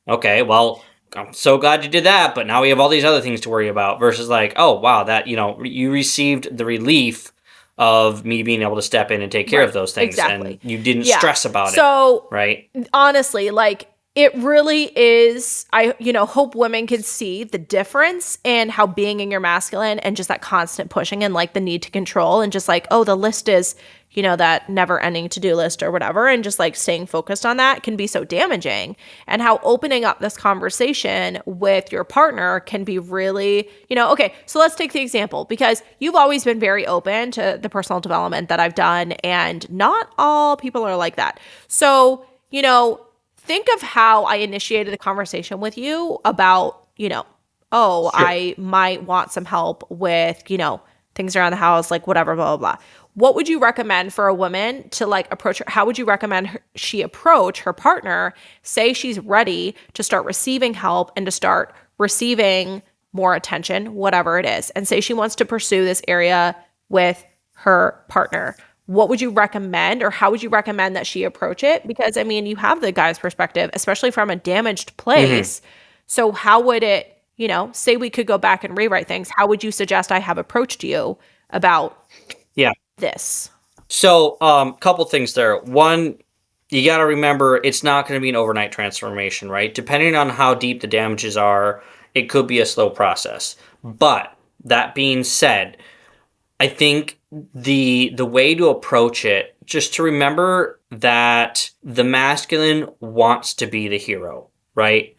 okay, well, I'm so glad you did that, but now we have all these other things to worry about. Versus like, oh wow, that you received the relief of me being able to step in and take care of Right. those things, and Exactly. you didn't Yeah. stress about it, So right? honestly, like it really is, I hope women can see the difference in how being in your masculine and just that constant pushing and like the need to control and just like, oh, the list is, that never ending to-do list or whatever, and just like staying focused on that can be so damaging, and how opening up this conversation with your partner can be really, okay, so let's take the example because you've always been very open to the personal development that I've done, and not all people are like that. So, think of how I initiated the conversation with you about, oh, Sure. I might want some help with, things around the house, like whatever, blah, blah, blah. What would you recommend for a woman to like approach her? How would you recommend she approach her partner? Say she's ready to start receiving help and to start receiving more attention, whatever it is. And say she wants to pursue this area with her partner. What would you recommend, or how would you recommend that she approach it? Because I mean, you have the guy's perspective, especially from a damaged Hmm. place. So how would it, say we could go back and rewrite things, how would you suggest I have approached you about Yeah. this? So, couple things there. One, you got to remember it's not going to be an overnight transformation, right? Depending on how deep the damages are, it could be a slow process. But that being said, I think the way to approach it, just to remember that the masculine wants to be the hero, right?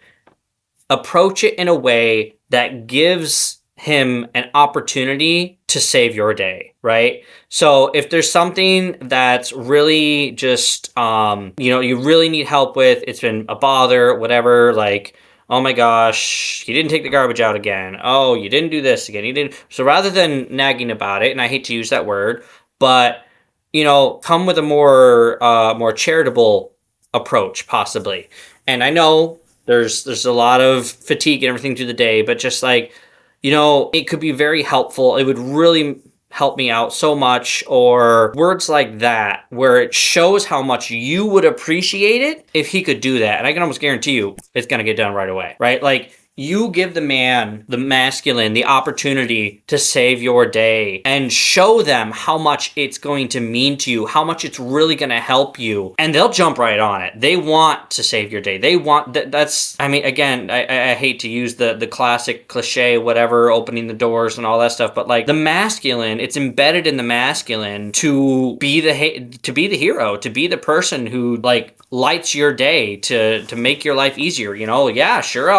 Approach it in a way that gives him an opportunity to save your day, right? So if there's something that's really just you really need help with, it's been a bother, whatever, like, oh my gosh, you didn't take the garbage out again. Oh, you didn't do this again. You didn't. So rather than nagging about it, and I hate to use that word, but come with a more charitable approach, possibly. And I know there's a lot of fatigue and everything through the day, but just like it could be very helpful. It would really help me out so much, or words like that, where it shows how much you would appreciate it if he could do that. And I can almost guarantee you it's going to get done right away, right? Like, you give the man, the masculine, the opportunity to save your day and show them how much it's going to mean to you, how much it's really going to help you, and they'll jump right on it. They want to save your day. They want that's, I mean, again, I hate to use the classic cliche, whatever, opening the doors and all that stuff, but like the masculine, it's embedded in the masculine to be the hero, to be the person who like lights your day, to make your life easier. Yeah, sure,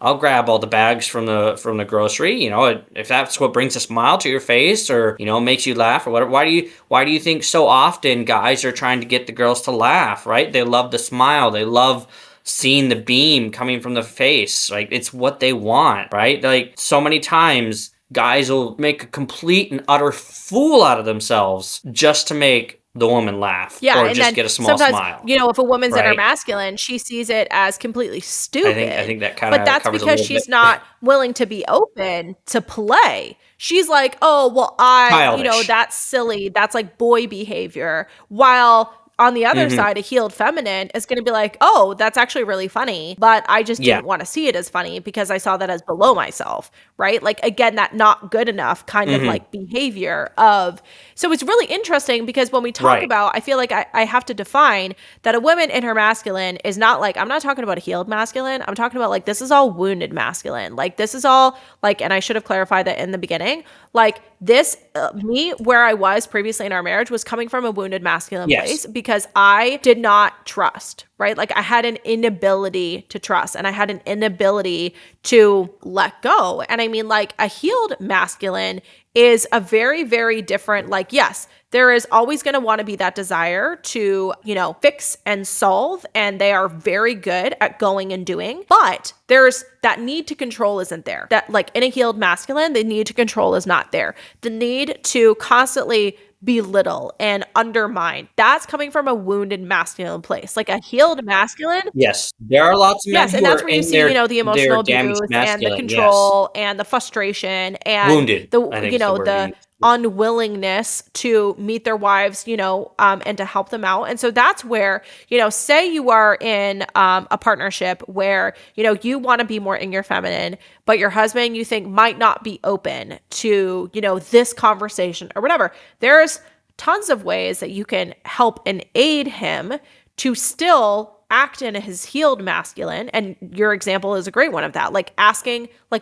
I'll grab all the bags from the grocery, if that's what brings a smile to your face, or makes you laugh or whatever. Why do you think so often guys are trying to get the girls to laugh, right? They love the smile. They love seeing the beam coming from the face. Like, it's what they want, right? Like, so many times guys will make a complete and utter fool out of themselves just to make the woman laugh, Yeah, or and just then get a small sometimes, smile. if a woman's in her Right. masculine, she sees it as completely stupid. I think that kind But of that's covers a because little bit. she's not willing to be open to play. She's like, oh, well, Childish. that's silly. That's like boy behavior. While on the other Mm-hmm. side, a healed feminine is going to be like, oh, that's actually really funny, but I just Yeah. didn't want to see it as funny because I saw that as below myself, right? Like, again, that not good enough kind of Mm-hmm. like behavior of. So it's really interesting because when we talk Right. about, I feel like I have to define that a woman in her masculine is not like, I'm not talking about a healed masculine. I'm talking about like, this is all wounded masculine. Like, this is all like, and I should have clarified that in the beginning, like this, me, where I was previously in our marriage was coming from a wounded masculine Yes. place because I did not trust, right? Like, I had an inability to trust and I had an inability to let go. And I mean, like, a healed masculine is a very, very different, like, yes, there is always going to want to be that desire to, fix and solve. And they are very good at going and doing, but there's that need to control isn't there. That, like, in a healed masculine, the need to control is not there. The need to constantly belittle and undermine, that's coming from a wounded masculine place. Like, a healed masculine. Yes. There are lots of men Yes, and who that's are where you in see, the their emotional damaged abuse and the masculine. Yes. control and the frustration and Wounded, the, I think is the word you the used. unwillingness to meet their wives, and to help them out. And so that's where, say you are in a partnership where, you want to be more in your feminine, but your husband you think might not be open to, this conversation or whatever. There's tons of ways that you can help and aid him to still act in his healed masculine. And your example is a great one of that, like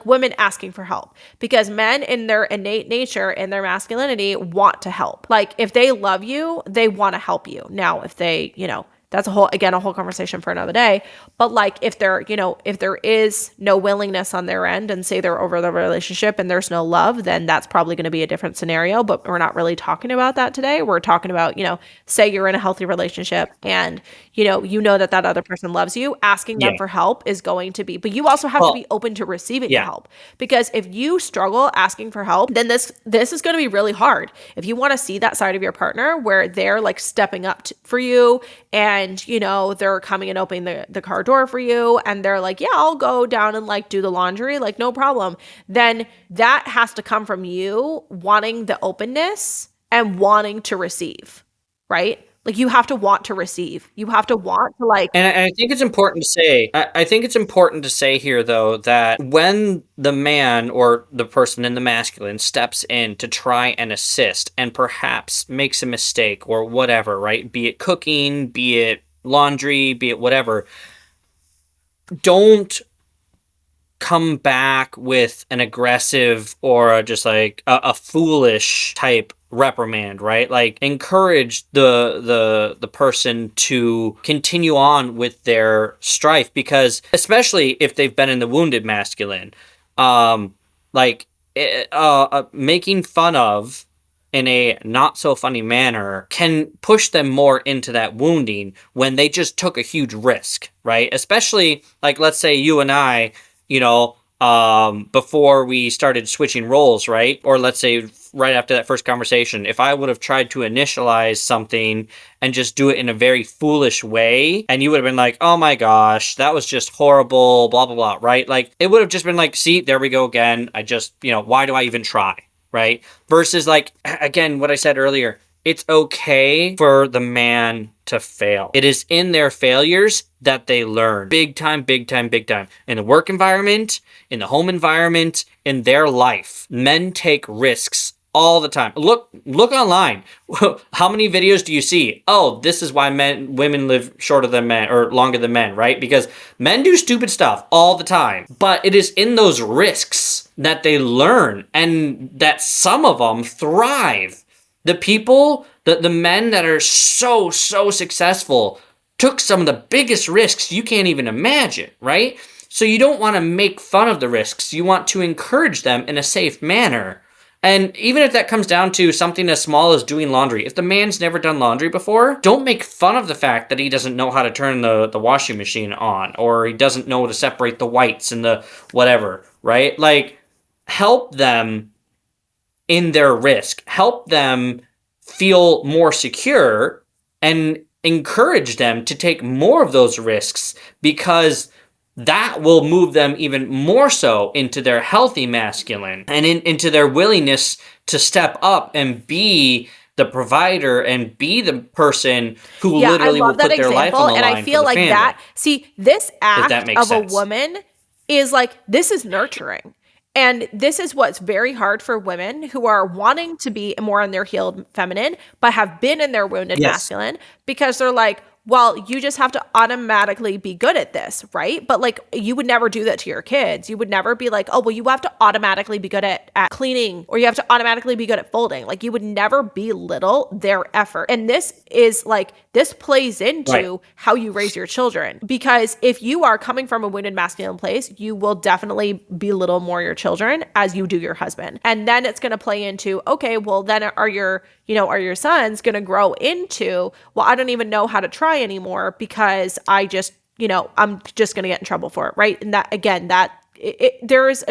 women asking for help, because men in their innate nature and their masculinity want to help. Like, if they love you, they want to help you. Now, if they, that's a whole conversation for another day. But like, if there is no willingness on their end and say they're over the relationship and there's no love, then that's probably going to be a different scenario. But we're not really talking about that today. We're talking about, say you're in a healthy relationship and, that other person loves you, asking them Yeah. for help is going to be, but you also have to Well, be open to receiving the yeah. help. Because if you struggle asking for help, then this is going to be really hard. If you want to see that side of your partner where they're like stepping up for you and, they're coming and opening the car door for you and they're like, yeah, I'll go down and like do the laundry, like no problem. Then that has to come from you wanting the openness and wanting to receive, right? Like, you have to want to receive. You have to want to like. And I think it's important to say, I think it's important to say here, though, that when the man or the person in the masculine steps in to try and assist and perhaps makes a mistake or whatever, right? Be it cooking, be it laundry, be it whatever, don't come back with an aggressive or just like a foolish type reprimand, right? Like, encourage the person to continue on with their strife, because especially if they've been in the wounded masculine, making fun of in a not so funny manner can push them more into that wounding when they just took a huge risk, right? Especially like, let's say you and I, before we started switching roles, right? Or let's say right after that first conversation, if I would have tried to initialize something and just do it in a very foolish way, and you would have been like, oh my gosh, that was just horrible, blah, blah, blah, right? Like, it would have just been like, see, there we go again. I just, why do I even try, right? Versus, like, again, what I said earlier, it's okay for the man to fail. It is in their failures that they learn. Big time, big time, big time. In the work environment, in the home environment, in their life. Men take risks all the time. Look online. How many videos do you see? Oh, this is why women live shorter than men or longer than men, right? Because men do stupid stuff all the time. But it is in those risks that they learn and that some of them thrive. The people, the men that are so successful took some of the biggest risks you can't even imagine, right? So you don't want to make fun of the risks. You want to encourage them in a safe manner. And even if that comes down to something as small as doing laundry, if the man's never done laundry before, don't make fun of the fact that he doesn't know how to turn the washing machine on, or he doesn't know to separate the whites and the whatever, right? Like, help them in their risk, help them feel more secure, and encourage them to take more of those risks, because that will move them even more so into their healthy masculine and into their willingness to step up and be the provider and be the person who literally will put their life on the line. And I feel like family. that, see, this act of sense. A woman is like, this is nurturing. And this is what's very hard for women who are wanting to be more in their healed feminine, but have been in their wounded masculine, because they're like, well, you just have to automatically be good at this, right? But like, you would never do that to your kids. You would never be like, oh, well, you have to automatically be good at cleaning, or you have to automatically be good at folding. Like, you would never belittle their effort. And this is like, this plays into how you raise your children. Because if you are coming from a wounded masculine place, you will definitely belittle more your children as you do your husband. And then it's going to play into, okay, well, then are your sons going to grow into, well, I don't even know how to try anymore because I just, I'm just going to get in trouble for it, right? And that, again, there is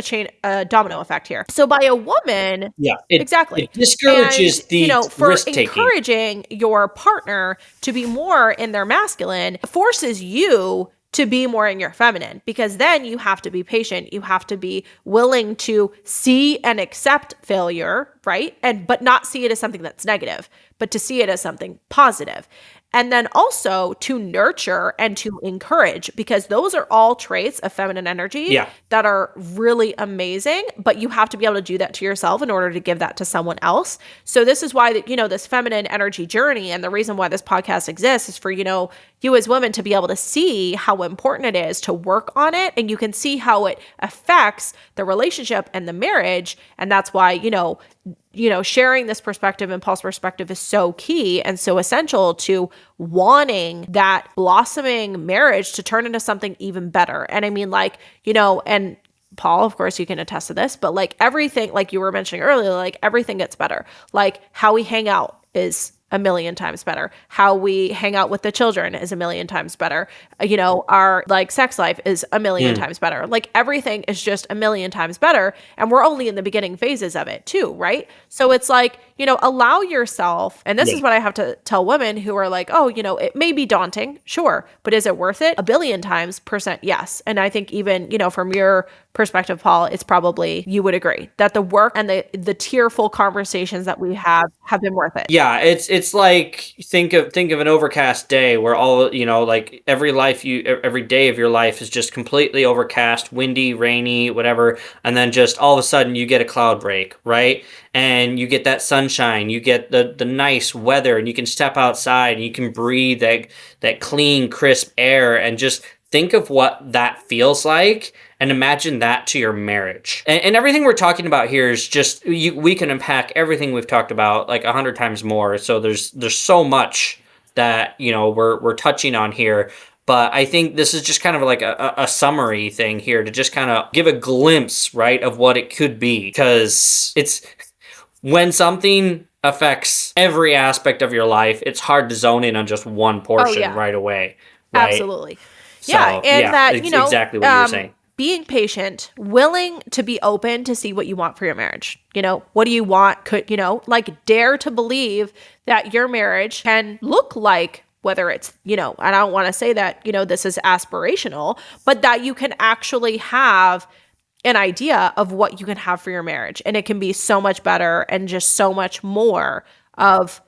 a domino effect here. So by a woman, exactly, it discourages for risk-taking. Encouraging your partner to be more in their masculine forces you to be more in your feminine, because then you have to be patient. You have to be willing to see and accept failure, right? But not see it as something that's negative, but to see it as something positive. And then also to nurture and to encourage, because those are all traits of feminine energy that are really amazing, but you have to be able to do that to yourself in order to give that to someone else. So this is why this feminine energy journey, and the reason why this podcast exists, is for, you as women to be able to see how important it is to work on it, and you can see how it affects the relationship and the marriage. And that's why, sharing this perspective and Paul's perspective is so key and so essential to wanting that blossoming marriage to turn into something even better. And I mean, and Paul, of course, you can attest to this, but like everything, like you were mentioning earlier, like everything gets better. Like how we hang out is a million times better. How we hang out with the children is a million times better. Our like sex life is a million times better. Like everything is just a million times better. And we're only in the beginning phases of it too, right? So it's like, allow yourself, and this is what I have to tell women who are like, oh, it may be daunting, sure, but is it worth it? 1,000,000,000% yes. And I think even, from your perspective, Paul, it's probably, you would agree that the work and the tearful conversations that we have been worth it. Yeah, it's like, think of an overcast day where all, like every day of your life is just completely overcast, windy, rainy, whatever, and then just all of a sudden you get a cloud break, right? And you get that sunshine, you get the nice weather, and you can step outside and you can breathe that clean, crisp air, and just think of what that feels like, and imagine that to your marriage. And everything we're talking about here is just, we can unpack everything we've talked about like 100 times more. So there's so much that, we're touching on here. But I think this is just kind of like a summary thing here to just kind of give a glimpse, right, of what it could be. Because it's, when something affects every aspect of your life, it's hard to zone in on just one portion right away. Right? Absolutely. So, and that, exactly what you were saying. being patient, willing to be open to see what you want for your marriage. What do you want? Like dare to believe that your marriage can look like, whether it's, I don't want to say that, this is aspirational, but that you can actually have an idea of what you can have for your marriage. And it can be so much better and just so much more of,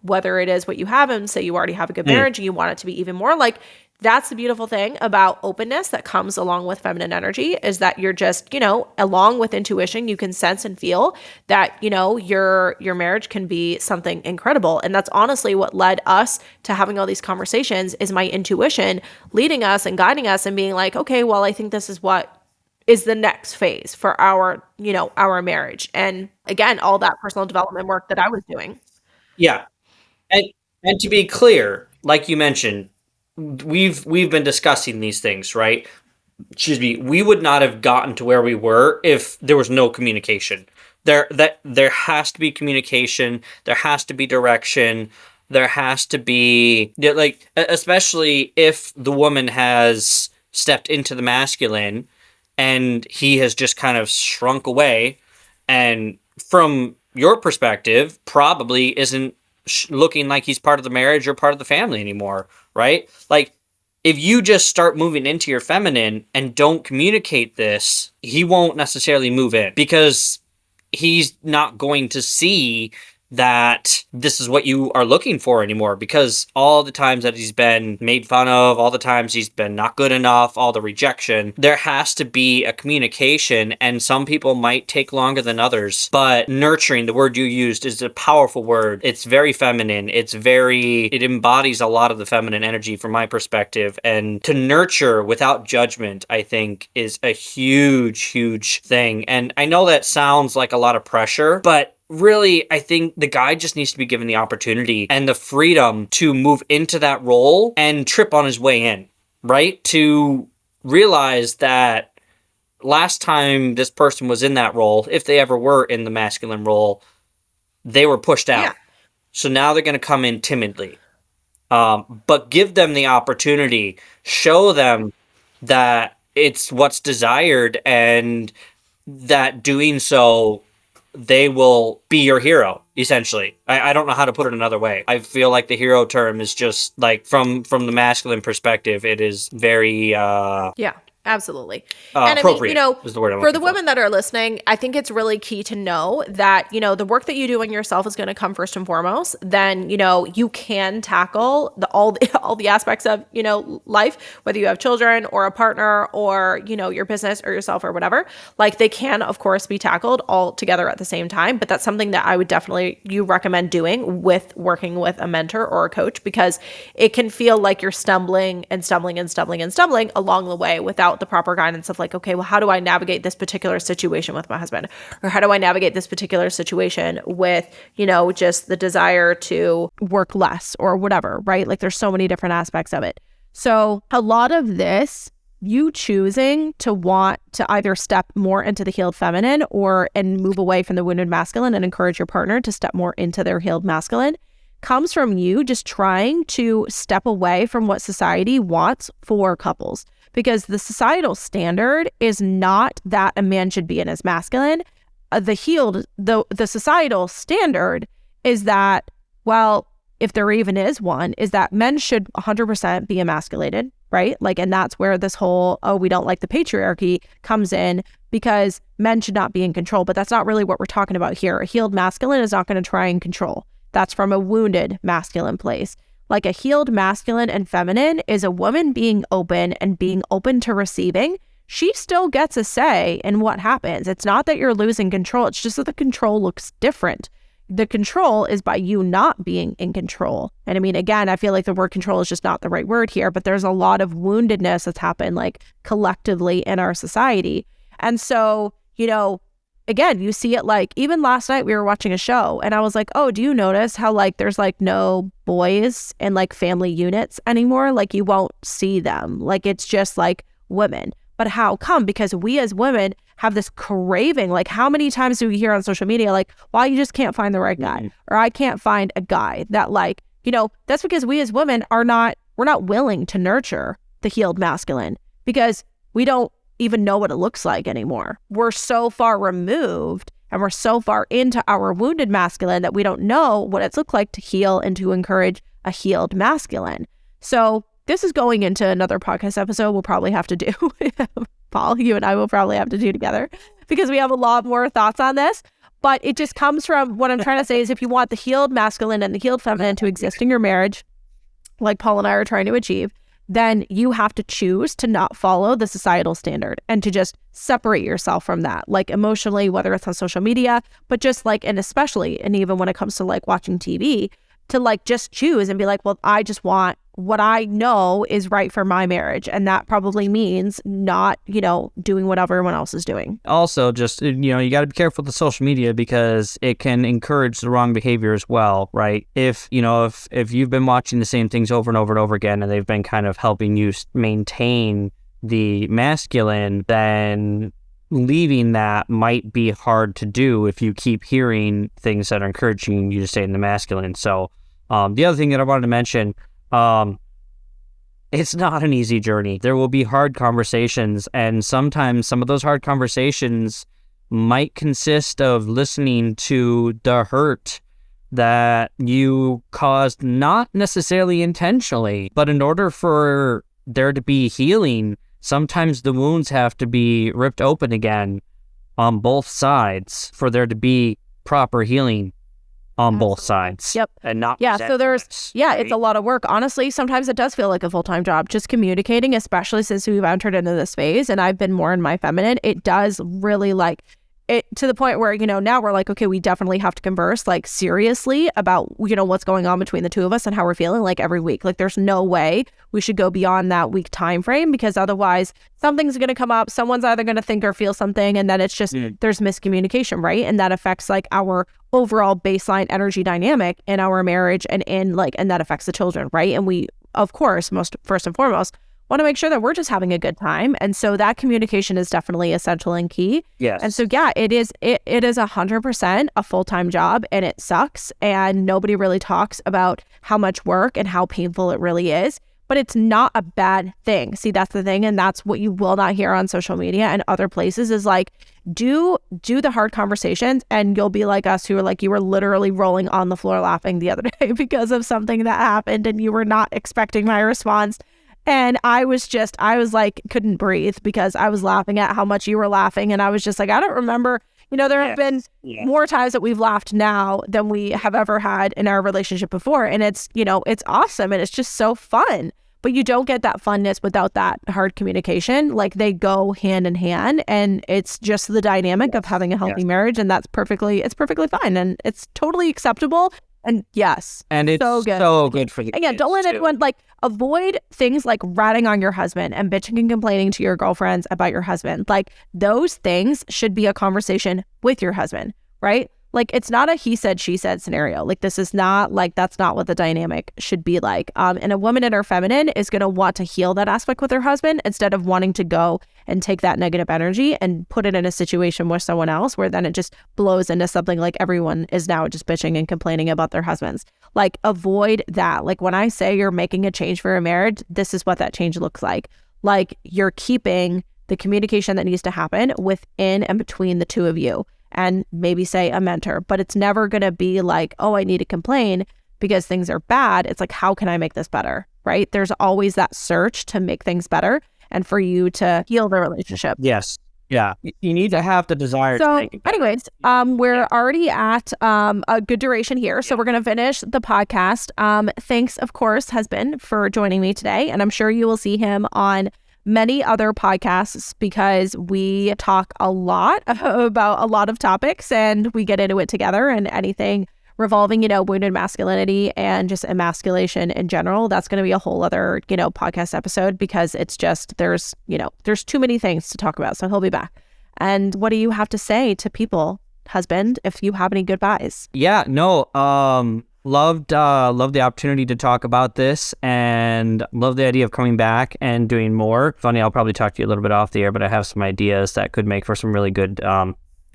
whether it is what you have and say you already have a good marriage and you want it to be even more. Like, that's the beautiful thing about openness that comes along with feminine energy, is that you're just, along with intuition, you can sense and feel that, your marriage can be something incredible. And that's honestly what led us to having all these conversations, is my intuition leading us and guiding us and being like, okay, well, I think this is what is the next phase for our marriage. And again, all that personal development work that I was doing. Yeah. And and to be clear, like you mentioned, we've been discussing these things, right? Excuse me. We would not have gotten to where we were if there was no communication. There has to be communication. There has to be direction. There has to be, like, especially if the woman has stepped into the masculine and he has just kind of shrunk away, and from your perspective probably isn't looking like he's part of the marriage or part of the family anymore, right? Like, if you just start moving into your feminine and don't communicate this, he won't necessarily move in, because he's not going to see that this is what you are looking for anymore, because all the times that he's been made fun of, all the times he's been not good enough, all the rejection, there has to be a communication, and some people might take longer than others. But nurturing, the word you used, is a powerful word. It's very feminine. It embodies a lot of the feminine energy from my perspective. And to nurture without judgment, I think, is a huge, huge thing. And I know that sounds like a lot of pressure, but really, I think the guy just needs to be given the opportunity and the freedom to move into that role and trip on his way in, right? To realize that last time this person was in that role, if they ever were in the masculine role, they were pushed out. Yeah. So now they're going to come in timidly. But give them the opportunity, show them that it's what's desired, and that doing so, they will be your hero, essentially. I don't know how to put it another way. I feel like the hero term is just like, from the masculine perspective, it is very Yeah, absolutely. And appropriate, is the word I'm for the looking women that are listening, I think it's really key to know that, the work that you do on yourself is going to come first and foremost. Then, you can tackle all the aspects of, life, whether you have children or a partner or, your business or yourself or whatever. Like, they can, of course, be tackled all together at the same time. But that's something that I would definitely recommend doing with working with a mentor or a coach, because it can feel like you're stumbling and stumbling and stumbling and stumbling along the way without the proper guidance of like, okay, well, how do I navigate this particular situation with my husband? Or how do I navigate this particular situation with, just the desire to work less or whatever, right? Like, there's so many different aspects of it. So a lot of this, you choosing to want to either step more into the healed feminine and move away from the wounded masculine and encourage your partner to step more into their healed masculine, comes from you just trying to step away from what society wants for couples. Because the societal standard is not that a man should be in his masculine. The societal standard is that, well, if there even is one, is that men should 100% be emasculated, right? Like, and that's where this whole, oh, we don't like the patriarchy comes in, because men should not be in control. But that's not really what we're talking about here. A healed masculine is not going to try and control. That's from a wounded masculine place. Like, a healed masculine and feminine is a woman being open and being open to receiving. She still gets a say in what happens. It's not that you're losing control. It's just that the control looks different. The control is by you not being in control. And I mean, again, I feel like the word control is just not the right word here, but there's a lot of woundedness that's happened, like, collectively in our society. And so, again, you see it, like, even last night we were watching a show and I was like, oh, do you notice how, like, there's like no boys in like family units anymore? Like, you won't see them. Like, it's just like women. But how come? Because we as women have this craving. Like, how many times do we hear on social media, like, well, you just can't find the right guy, or I can't find a guy that, like, that's because we as women we're not willing to nurture the healed masculine, because we don't even know what it looks like anymore. We're so far removed and we're so far into our wounded masculine that we don't know what it's looked like to heal and to encourage a healed masculine. So this is going into another podcast episode we'll probably have to do. Paul, you and I will probably have to do together because we have a lot more thoughts on this. But it just comes from what I'm trying to say is if you want the healed masculine and the healed feminine to exist in your marriage, like Paul and I are trying to achieve, then you have to choose to not follow the societal standard and to just separate yourself from that, like emotionally, whether it's on social media, but just like, and especially, and even when it comes to like watching TV, to like just choose and be like, well, I just want what I know is right for my marriage. And that probably means not, doing what everyone else is doing. Also, just, you got to be careful with the social media because it can encourage the wrong behavior as well, right? If you've been watching the same things over and over and over again, and they've been kind of helping you maintain the masculine, then leaving that might be hard to do if you keep hearing things that are encouraging you to stay in the masculine. So the other thing that I wanted to mention, it's not an easy journey. There will be hard conversations, and sometimes some of those hard conversations might consist of listening to the hurt that you caused, not necessarily intentionally, but in order for there to be healing, sometimes the wounds have to be ripped open again on both sides for there to be proper healing on both sides. Yep. And not so there's right? It's a lot of work. Honestly, sometimes it does feel like a full-time job, just communicating, especially since we've entered into this phase and I've been more in my feminine. It does really like it to the point where, now we're like, okay, we definitely have to converse like seriously about, what's going on between the two of us and how we're feeling like every week. Like there's no way we should go beyond that week time frame because otherwise something's going to come up. Someone's either going to think or feel something. And then it's just, there's miscommunication, right? And that affects like our overall baseline energy dynamic in our marriage and that affects the children, right? And we, of course, first and foremost, want to make sure that we're just having a good time. And so that communication is definitely essential and key. Yes. And so, yeah, it is 100% a full-time job and it sucks. And nobody really talks about how much work and how painful it really is. But it's not a bad thing. See, that's the thing. And that's what you will not hear on social media and other places is like, do the hard conversations and you'll be like us who are like, you were literally rolling on the floor laughing the other day because of something that happened and you were not expecting my response. And I was like, couldn't breathe because I was laughing at how much you were laughing. And I was just like, I don't remember, there have been more times that we've laughed now than we have ever had in our relationship before. And it's, it's awesome. And it's just so fun, but you don't get that funness without that hard communication. Like they go hand in hand and it's just the dynamic of having a healthy marriage. And it's perfectly fine. And it's totally acceptable. And yes, and it's so good for you. And yeah, don't let anyone avoid things like ratting on your husband and bitching and complaining to your girlfriends about your husband. Like those things should be a conversation with your husband, right? Like it's not a he said, she said scenario. Like this is not like, that's not what the dynamic should be like. And a woman in her feminine is going to want to heal that aspect with her husband instead of wanting to go and take that negative energy and put it in a situation with someone else where then it just blows into something like everyone is now just bitching and complaining about their husbands. Like avoid that. Like when I say you're making a change for a marriage, this is what that change looks like. Like you're keeping the communication that needs to happen within and between the two of you. And maybe say a mentor, but it's never going to be like, oh, I need to complain because things are bad. It's like, how can I make this better? Right? There's always that search to make things better and for you to heal the relationship. Yes. Yeah. You need to have the desire to make it better. Anyways, we're already at a good duration here. So we're going to finish the podcast. Thanks, of course, husband, for joining me today. And I'm sure you will see him on many other podcasts because we talk a lot about a lot of topics and we get into it together, and anything revolving, wounded masculinity and just emasculation in general, that's going to be a whole other, podcast episode because it's just, there's too many things to talk about. So he'll be back. And what do you have to say to people, husband, if you have any goodbyes? Yeah, no, loved the opportunity to talk about this and love the idea of coming back and doing more. Funny, I'll probably talk to you a little bit off the air, but I have some ideas that could make for some really good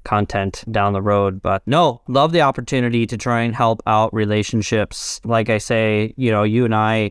content down the road. But no, love the opportunity to try and help out relationships. Like I say, you and I,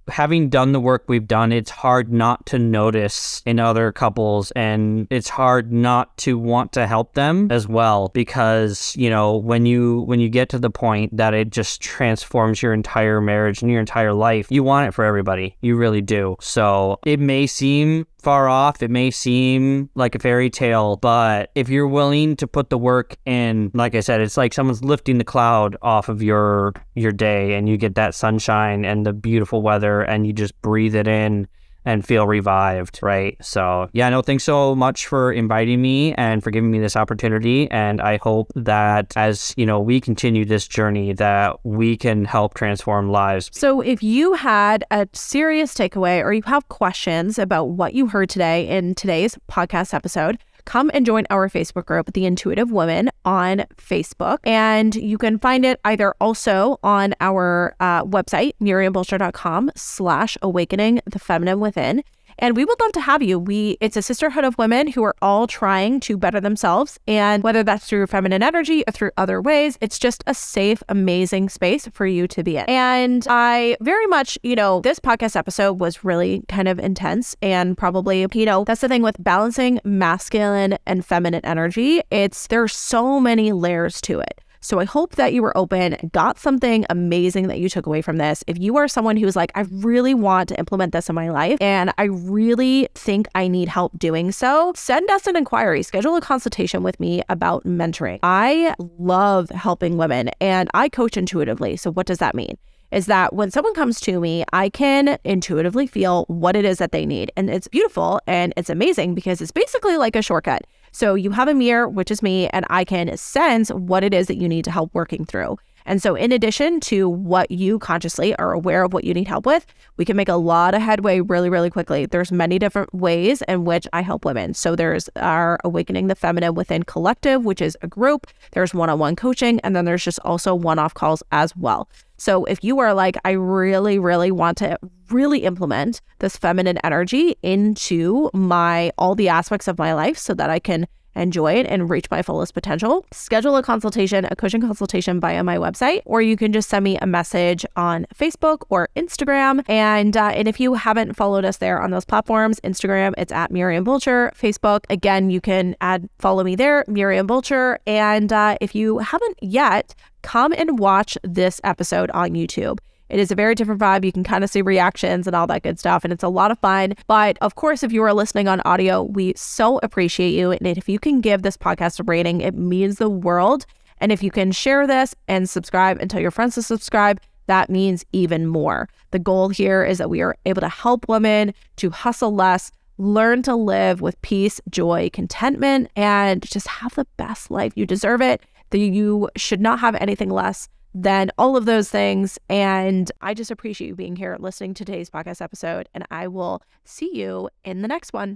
having done the work we've done, it's hard not to notice in other couples, and it's hard not to want to help them as well, because, you know, when you get to the point that it just transforms your entire marriage and your entire life, you want it for everybody. You really do. So it may seem far off, it may seem like a fairy tale, but if you're willing to put the work in, like I said, it's like someone's lifting the cloud off of your day, and you get that sunshine and the beautiful weather, and you just breathe it in and feel revived, right? So yeah, no, thanks so much for inviting me and for giving me this opportunity. And I hope that as, you know, we continue this journey, that we can help transform lives. So if you had a serious takeaway or you have questions about what you heard today in today's podcast episode, come and join our Facebook group, The Intuitive Women, on Facebook. And you can find it either also on our website, miriambulcher.com/awakening the feminine within. And we would love to have you. It's a sisterhood of women who are all trying to better themselves. And whether that's through feminine energy or through other ways, it's just a safe, amazing space for you to be in. And I very much, you know, this podcast episode was really kind of intense, and probably, you know, that's the thing with balancing masculine and feminine energy. There's so many layers to it. So I hope that you were open, got something amazing that you took away from this. If you are someone who's like, I really want to implement this in my life, and I really think I need help doing so, send us an inquiry, schedule a consultation with me about mentoring. I love helping women, and I coach intuitively. So what does that mean? Is that when someone comes to me, I can intuitively feel what it is that they need. And it's beautiful and it's amazing because it's basically like a shortcut. So you have a mirror, which is me, and I can sense what it is that you need to help working through. And so in addition to what you consciously are aware of what you need help with, we can make a lot of headway really, really quickly. There's many different ways in which I help women. So there's our Awakening the Feminine Within Collective, which is a group. There's one-on-one coaching, and then there's just also one-off calls as well. So if you are like, I really, really want to really implement this feminine energy into all the aspects of my life so that I can enjoy it and reach my fullest potential, schedule a coaching consultation via my website, or you can just send me a message on Facebook or Instagram. And if you haven't followed us there on those platforms, Instagram, it's at Miriam Bulcher. Facebook, again, you can follow me there, Miriam Bulcher. And if you haven't yet, come and watch this episode on YouTube. It is a very different vibe. You can kind of see reactions and all that good stuff, and it's a lot of fun. But of course, if you are listening on audio, we so appreciate you. And if you can give this podcast a rating, it means the world. And if you can share this and subscribe and tell your friends to subscribe, that means even more. The goal here is that we are able to help women to hustle less, learn to live with peace, joy, contentment, and just have the best life. You deserve it. You should not have anything less than all of those things. And I just appreciate you being here listening to today's podcast episode. And I will see you in the next one.